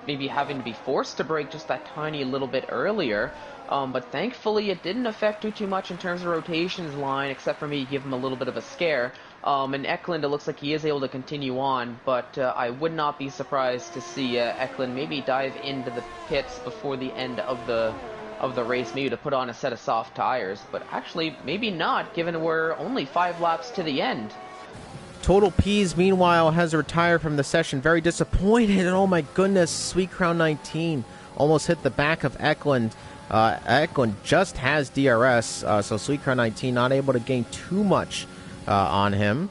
Speaker 2: be forced to brake just that tiny little bit earlier. But thankfully it didn't affect too much in terms of Rotation's line, except for me give him a little bit of a scare. And Eklund, it looks like he is able to continue on, but I would not be surprised to see Eklund maybe dive into the pits before the end of the race, maybe to put on a set of soft tires. But actually, maybe not, given we're only 5 laps to the end.
Speaker 1: Total Peas, meanwhile, has retired from the session. Very disappointed, and oh my goodness, Sweetcrown 19 almost hit the back of Eklund. Eklund just has DRS, so Sweetcrown 19 not able to gain too much on him.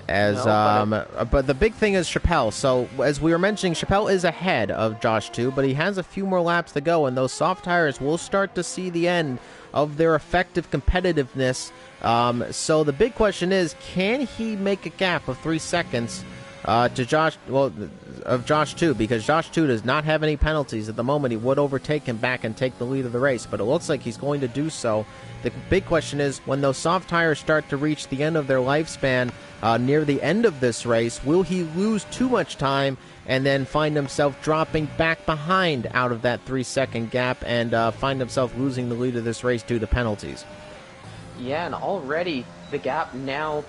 Speaker 1: But the big thing is Chappelle. So as we were mentioning, Chappelle is ahead of Josh 2, but he has a few more laps to go, and those soft tires will start to see the end of their effective competitiveness. So the big question is, can he make a gap of 3 seconds to Josh, of Josh 2, because Josh 2 does not have any penalties at the moment. He would overtake him back and take the lead of the race, but it looks like he's going to do so. The big question is, when those soft tires start to reach the end of their lifespan near the end of this race, will he lose too much time and then find himself dropping back behind out of that 3-second gap and find himself losing the lead of this race due to penalties?
Speaker 2: Yeah, and already the gap now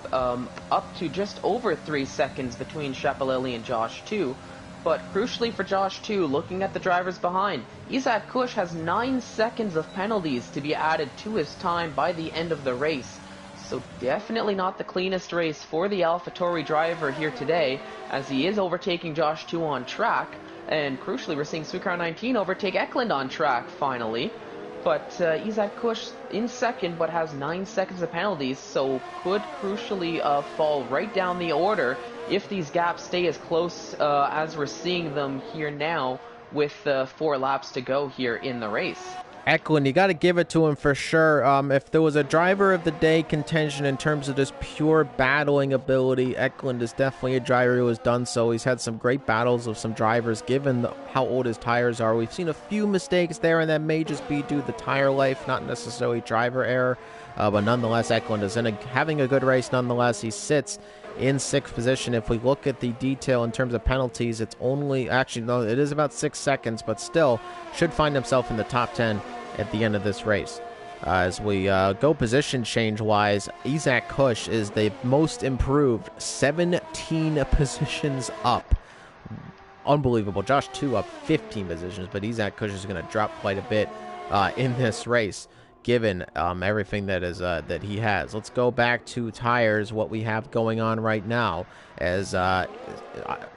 Speaker 2: up to just over 3 seconds between Chappellelli and Josh 2. But crucially for Josh 2, looking at the drivers behind, Isaac Kush has 9 seconds of penalties to be added to his time by the end of the race. So definitely not the cleanest race for the AlphaTauri driver here today, as he is overtaking Josh 2 on track. And crucially, we're seeing Sweetcrown 19 overtake Eklund on track finally. But Isaac Kush in second, but has 9 seconds of penalties, so could crucially fall right down the order if these gaps stay as close as we're seeing them here now, with 4 laps to go here in the race.
Speaker 1: Eklund, you got to give it to him for sure. If there was a driver of the day contention in terms of just pure battling ability, Eklund is definitely a driver who has done so. He's had some great battles with some drivers, given how old his tires are. We've seen a few mistakes there, and that may just be due to the tire life, not necessarily driver error. But nonetheless, Eklund is having a good race nonetheless. He sits in 6th position. If we look at the detail in terms of penalties, it's only, actually, no, it is about 6 seconds, but still should find himself in the top 10 at the end of this race. As we go position change-wise, Isaac Kush is the most improved, 17 positions up. Unbelievable. Josh 2 up 15 positions, but Isaac Kush is going to drop quite a bit in this race, given everything that is that he has. Let's go back to tires, what we have going on right now, as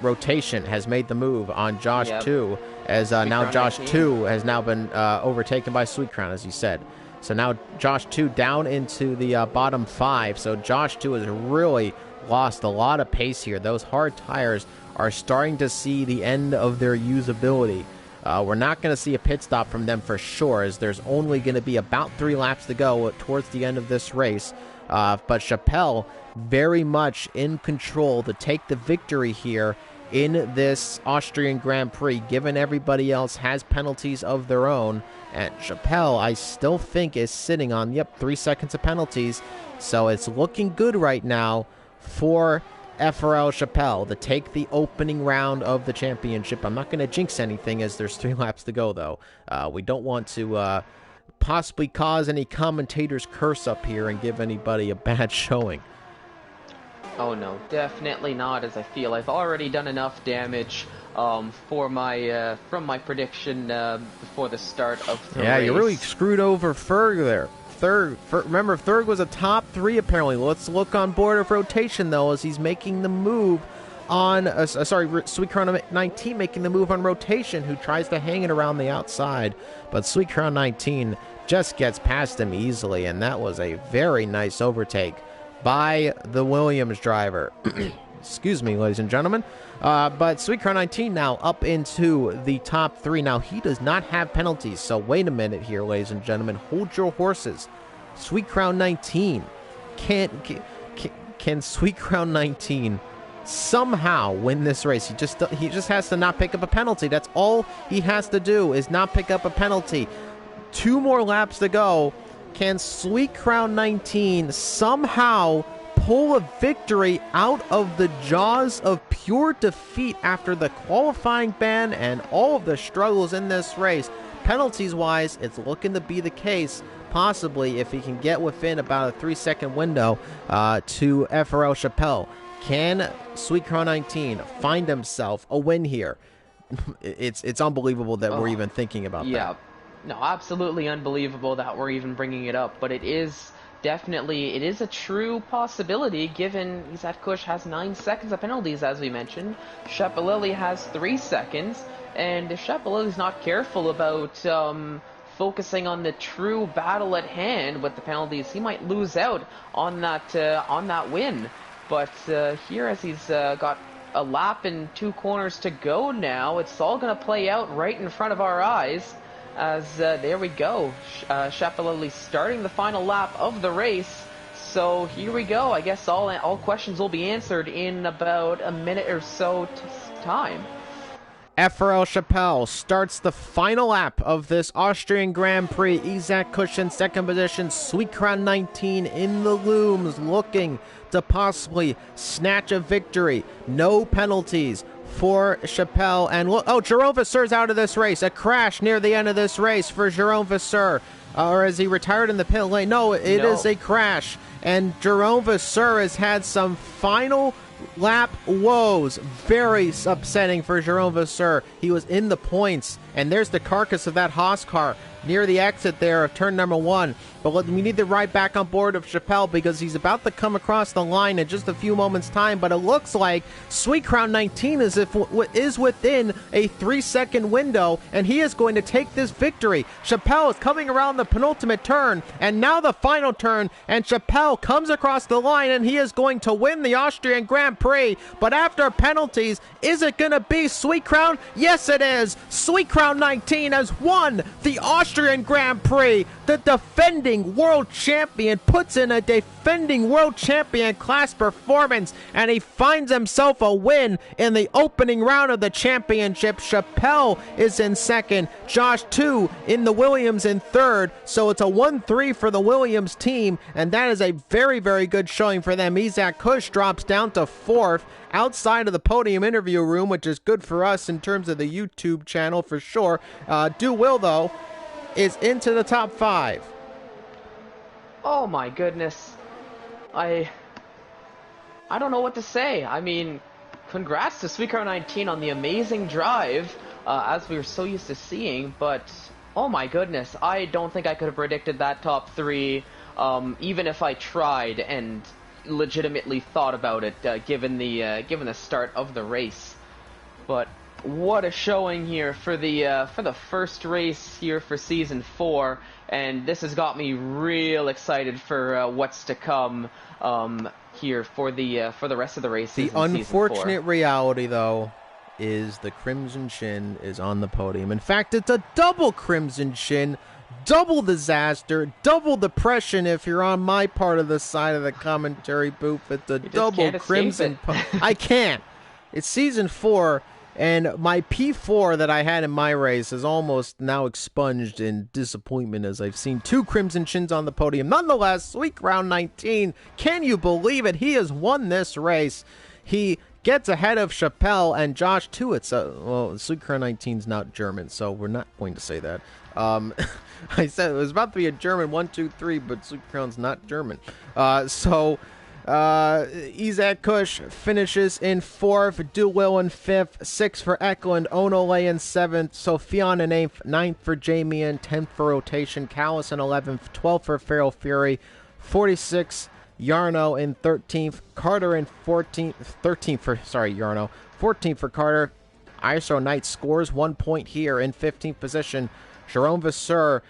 Speaker 1: rotation has made the move on Josh 2, as now Josh 2 has now been overtaken by Sweet Crown, as you said. So now Josh 2 down into the bottom 5. So Josh 2 has really lost a lot of pace here. Those hard tires are starting to see the end of their usability. We're not going to see a pit stop from them for sure, as there's only going to be about 3 laps to go towards the end of this race. But Chappelle very much in control to take the victory here in this Austrian Grand Prix, given everybody else has penalties of their own. And Chappelle, I still think, is sitting on, 3 seconds of penalties. So it's looking good right now for ISRL Chappelle to take the opening round of the championship. I'm not going to jinx anything, as there's 3 laps to go, though. We don't want to possibly cause any commentators' curse up here and give anybody a bad showing.
Speaker 2: Oh no, definitely not, as I feel I've already done enough damage for my from my prediction before the start of the race.
Speaker 1: Yeah, you really screwed over Ferg there. Remember, Ferg was a top 3 apparently. Let's look on board of rotation, though, as he's making the move on, Sweet Crown 19 making the move on rotation, who tries to hang it around the outside. But Sweet Crown 19 just gets past him easily, and that was a very nice overtake by the Williams driver. Excuse me, ladies and gentlemen. But Sweet Crown 19 now up into the top 3. Now, he does not have penalties, so wait a minute here, ladies and gentlemen. Hold your horses. Sweet Crown 19. Can Sweet Crown 19 somehow win this race? He just has to not pick up a penalty. That's all he has to do, is not pick up a penalty. 2 more laps to go. Can Sweet Crown 19 somehow pull a victory out of the jaws of pure defeat after the qualifying ban and all of the struggles in this race? Penalties-wise, it's looking to be the case, possibly, if he can get within about a 3-second window to ISRL Chappelle. Can Sweet Crown 19 find himself a win here? It's unbelievable that we're even thinking about that.
Speaker 2: No, absolutely unbelievable that we're even bringing it up, but it is definitely, it is a true possibility, given Isaac Kush has 9 seconds of penalties, as we mentioned. Shepalili has 3 seconds, and if Shepalili's not careful about focusing on the true battle at hand with the penalties, he might lose out on that win. But here, as he's got a lap and 2 corners to go now, it's all going to play out right in front of our eyes. As there we go, Shepalili starting the final lap of the race. So here we go. I guess all questions will be answered in about a minute or so time.
Speaker 1: ISRL Chappelle starts the final lap of this Austrian Grand Prix. Isaac Kush in 2nd position. Sweet Crown 19 in the looms, looking to possibly snatch a victory. No penalties for Chappelle. And look, Jerome Vasseur's out of this race. A crash near the end of this race for Jerome Vasseur. Or is he retired in the pit lane? No, it is a crash. And Jerome Vasseur has had some final lap woes. Very upsetting for Jerome Vasseur. He was in the points, and there's the carcass of that Haas car near the exit there of turn number 1. But we need to ride back on board of Chappelle, because he's about to come across the line in just a few moments' time. But it looks like Sweet Crown 19 is within a 3-second window, and he is going to take this victory. Chappelle is coming around the penultimate turn, and now the final turn, and Chappelle comes across the line, and he is going to win the Austrian Grand Prix. But after penalties, is it going to be Sweet Crown? Yes, it is. Sweet Crown 19 has won the Austrian Grand Prix, the defending defending world champion puts in a defending world champion class performance, and he finds himself a win in the opening round of the championship. Chappelle is in second, Josh 2 in the Williams in third, so it's a 1-3 for the Williams team, and that is a very, very good showing for them. Isaac Kush drops down to fourth outside of the podium interview room, which is good for us in terms of the YouTube channel for sure. Du Will, though, is into the top 5.
Speaker 2: Oh my goodness. I don't know what to say. I mean, congrats to Sweetcar 19 on the amazing drive, as we were so used to seeing, but oh my goodness, I don't think I could have predicted that top 3, even if I tried and legitimately thought about it, given the start of the race. But what a showing here for the first race here for season 4, and this has got me real excited for what's to come here for the rest of the races.
Speaker 1: The unfortunate reality, though, is the Crimson Chin is on the podium. In fact, it's a double Crimson Chin, double disaster, double depression if you're on my part of the side of the commentary booth. It's a double Crimson. I can't. It's season 4. And my P4 that I had in my race is almost now expunged in disappointment as I've seen 2 Crimson Chins on the podium. Nonetheless, Sweet Round 19, can you believe it? He has won this race. He gets ahead of Chappelle and Josh too. Well, Sweet Round 19 is not German, so we're not going to say that. I said it was about to be a German 1, 2, 3, but Sweet Round's not German. Isaac Kush finishes in 4th, Du Will in 5th, 6th for Eklund, Onole in 7th, Sophian in 8th, 9th for Jamian, 10th for Rotation, Callis in 11th, 12th for Feral Fury, 46th, Yarno in 13th, Carter in 14th, 13th for, Yarno, 14th for Carter. ISRL Knight scores 1 point here in 15th position. Jerome Vasseur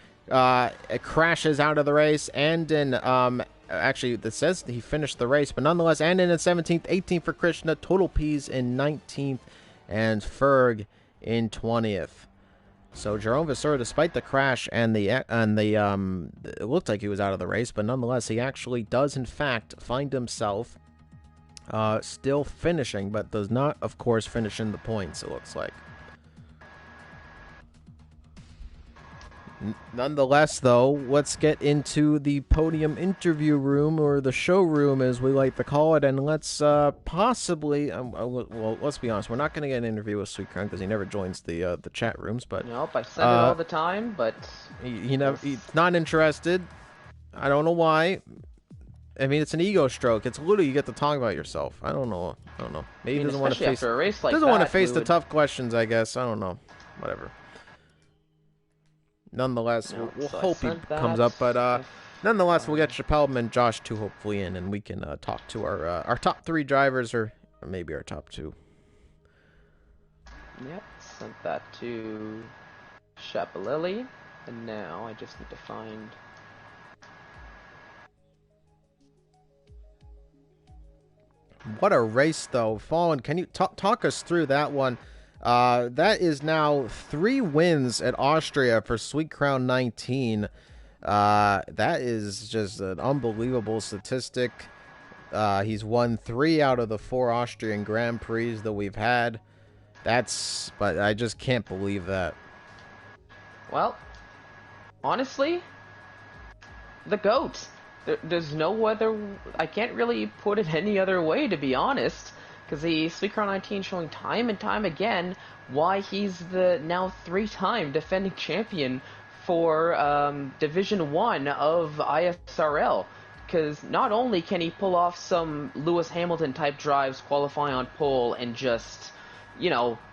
Speaker 1: crashes out of the race, and in actually, it says he finished the race, but nonetheless, and in 17th, 18th for Krishna, Total Peas in 19th, and Ferg in 20th. So Jerome Vasseur, despite the crash and it looked like he was out of the race, but nonetheless, he actually does in fact find himself still finishing, but does not, of course, finish in the points. It looks like. Nonetheless, though, let's get into the podium interview room, or the showroom as we like to call it, and let's possibly, well, let's be honest, we're not going to get an interview with Sweet Crown because he never joins the chat rooms, but...
Speaker 2: Nope, I said it all the time, but...
Speaker 1: He's not interested. I don't know why. I mean, it's an ego stroke. It's literally you get to talk about yourself. I don't know. Maybe he doesn't want to face...
Speaker 2: after a race like
Speaker 1: doesn't want to face the tough questions, I guess. I don't know. Whatever. Nonetheless, we'll hope he comes up, but nonetheless, we'll get Chappelle and Josh 2 hopefully in, and we can talk to our top 3 drivers, or maybe our top 2.
Speaker 2: Yep, sent that to Chappelle, and now I just need to find...
Speaker 1: What a race, though. Fallen, can you talk us through that one? That is now 3 wins at Austria for Sweet Crown 19. That is just an unbelievable statistic. He's won 3 out of the 4 Austrian Grand Prix that we've had. But I just can't believe that. Well,
Speaker 2: honestly, the GOAT. There's no other... I can't really put it any other way, to be honest. Because the Sweet Crown 19 showing time and time again why he's the now 3-time defending champion for Division 1 of ISRL. Because not only can he pull off some Lewis Hamilton type drives, qualify on pole, and just,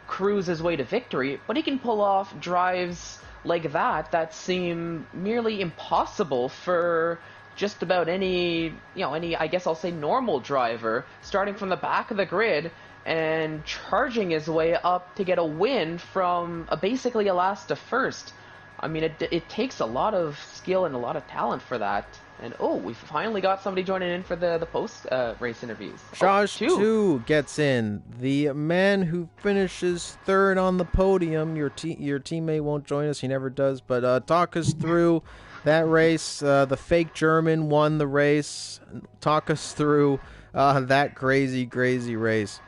Speaker 2: cruise his way to victory, but he can pull off drives like that seem merely impossible for just about any, I guess I'll say normal driver, starting from the back of the grid and charging his way up to get a win from basically a last to first. I mean, it takes a lot of skill and a lot of talent for that. And we finally got somebody joining in for the post race interviews.
Speaker 1: Josh 2 gets in. The man who finishes 3rd on the podium. Your teammate won't join us. He never does. But talk us through that race. The fake German won the race. Talk us through that crazy race.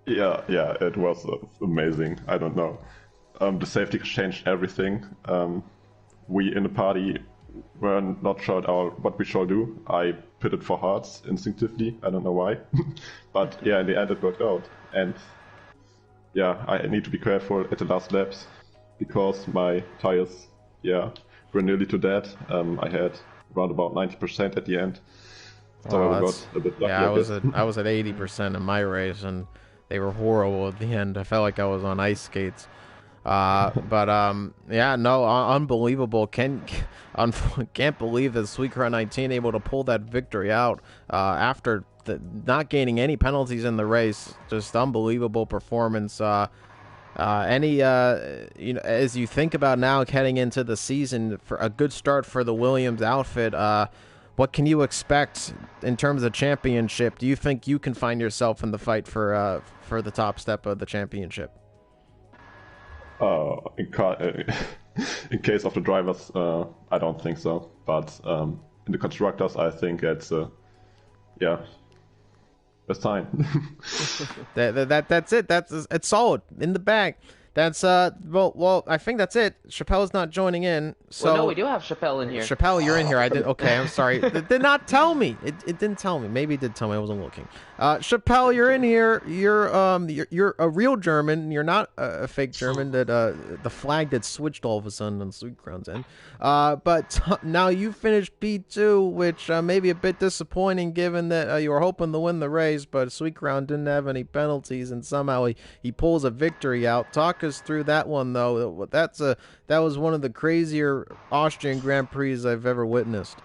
Speaker 3: Yeah, it was amazing. I don't know. The safety changed everything. We in the party were not sure what we should do. I pitted for hearts instinctively. I don't know why, but yeah, in the end it worked out. And yeah, I need to be careful at the last laps because my tires, were nearly to dead. I had around about 90% at the end, so I got a bit lucky.
Speaker 1: Yeah, I was at 80% in my race, and they were horrible at the end. I felt like I was on ice skates. Unbelievable. Can't believe that Sweetcrown 19 able to pull that victory out after not gaining any penalties in the race. Just unbelievable performance. As you think about now heading into the season, for a good start for the Williams outfit, what can you expect in terms of championship? Do you think you can find yourself in the fight for the top step of the championship?
Speaker 3: In case of the drivers, I don't think so. But in the constructors, I think it's it's time.
Speaker 1: That's it. It's solid in the bag. That's well, I think that's it. Chappelle's not joining in. So
Speaker 2: well, no, we do have Chappelle in here.
Speaker 1: Chappelle, you're in here. I did. Okay, I'm sorry. It did not tell me. It didn't tell me. Maybe it did tell me. I wasn't looking. Chappelle, you're in here. You're a real German. You're not a fake German. That the flag that switched all of a sudden on Sweetcrown's end. But now you finished P2, which may be a bit disappointing given that you were hoping to win the race, but Sweetcrown didn't have any penalties, and somehow he pulls a victory out. Talk us through that one, though. That was one of the crazier Austrian Grand Prix I've ever witnessed.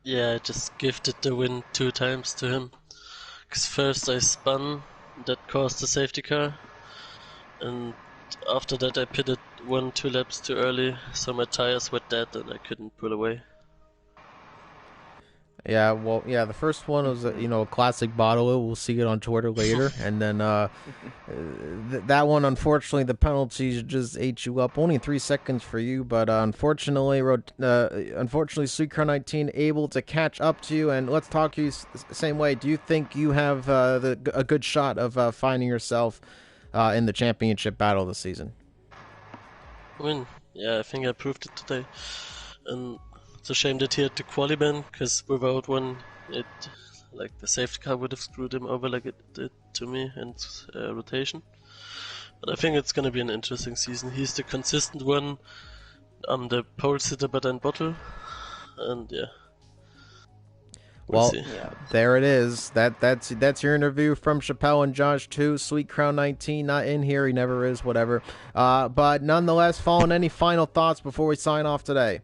Speaker 4: Yeah, I just gifted the win 2 times to him. Because first I spun, that caused the safety car, and after that I pitted 1-2 laps too early, so my tires were dead and I couldn't pull away.
Speaker 1: Yeah, well, the first one was a classic bottle. We'll see it on Twitter later, and then that one, unfortunately, the penalties just ate you up. Only 3 seconds for you, but unfortunately, Sweetcrown 19 able to catch up to you. And let's talk to you the same way. Do you think you have a good shot of finding yourself in the championship battle this season?
Speaker 4: I think I proved it today, and it's a shame that he had the quali ban, because without one, the safety car would have screwed him over like it did to me in rotation. But I think it's gonna be an interesting season. He's the consistent one. I'm the pole sitter, but in bottle, and We'll see.
Speaker 1: There it is. That's your interview from Chappelle and Josh too. Sweetcrown 19 not in here. He never is. Whatever. But nonetheless, Fallen, any final thoughts before we sign off today?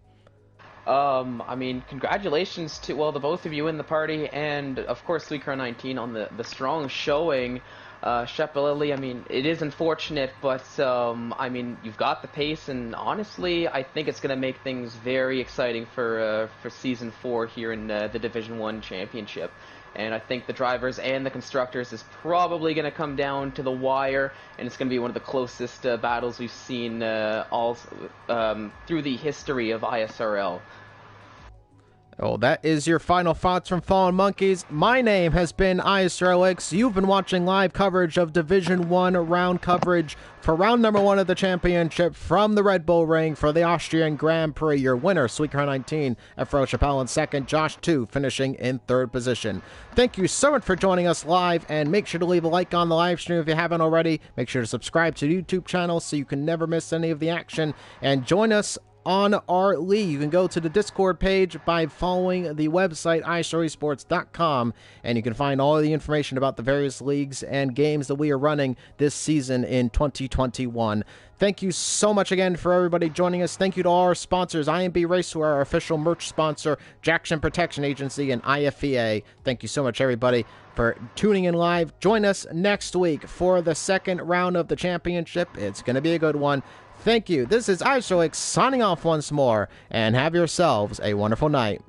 Speaker 2: Congratulations to the both of you in the party, and of course Sweetcrown 19 on the strong showing. Chappelle, it is unfortunate, but you've got the pace, and honestly, I think it's going to make things very exciting for Season 4 here in the Division 1 Championship. And I think the drivers and the constructors is probably going to come down to the wire, and it's going to be one of the closest battles we've seen through the history of ISRL.
Speaker 1: Oh, that is your final thoughts from Fallen Monkeys. My name has been ISRL X. You've been watching live coverage of Division 1 round coverage for round number 1 of the championship from the Red Bull Ring for the Austrian Grand Prix. Your winner, Sweetcrown 19, Efro Chappelle in second, Josh 2 finishing in third position. Thank you so much for joining us live, and make sure to leave a like on the live stream if you haven't already. Make sure to subscribe to the YouTube channel so you can never miss any of the action, and join us on our league. You can go to the Discord page by following the website ISRL and you can find all of the information about the various leagues and games that we are running this season in 2021. Thank you so much again for everybody joining us. Thank you to all our sponsors, IMB Raceware, our official merch sponsor, Jackson Protection Agency, and IFEA. Thank you so much, everybody, for tuning in live. Join us next week for the second round of the championship. It's going to be a good one. Thank you. This is ISRL signing off once more, and have yourselves a wonderful night.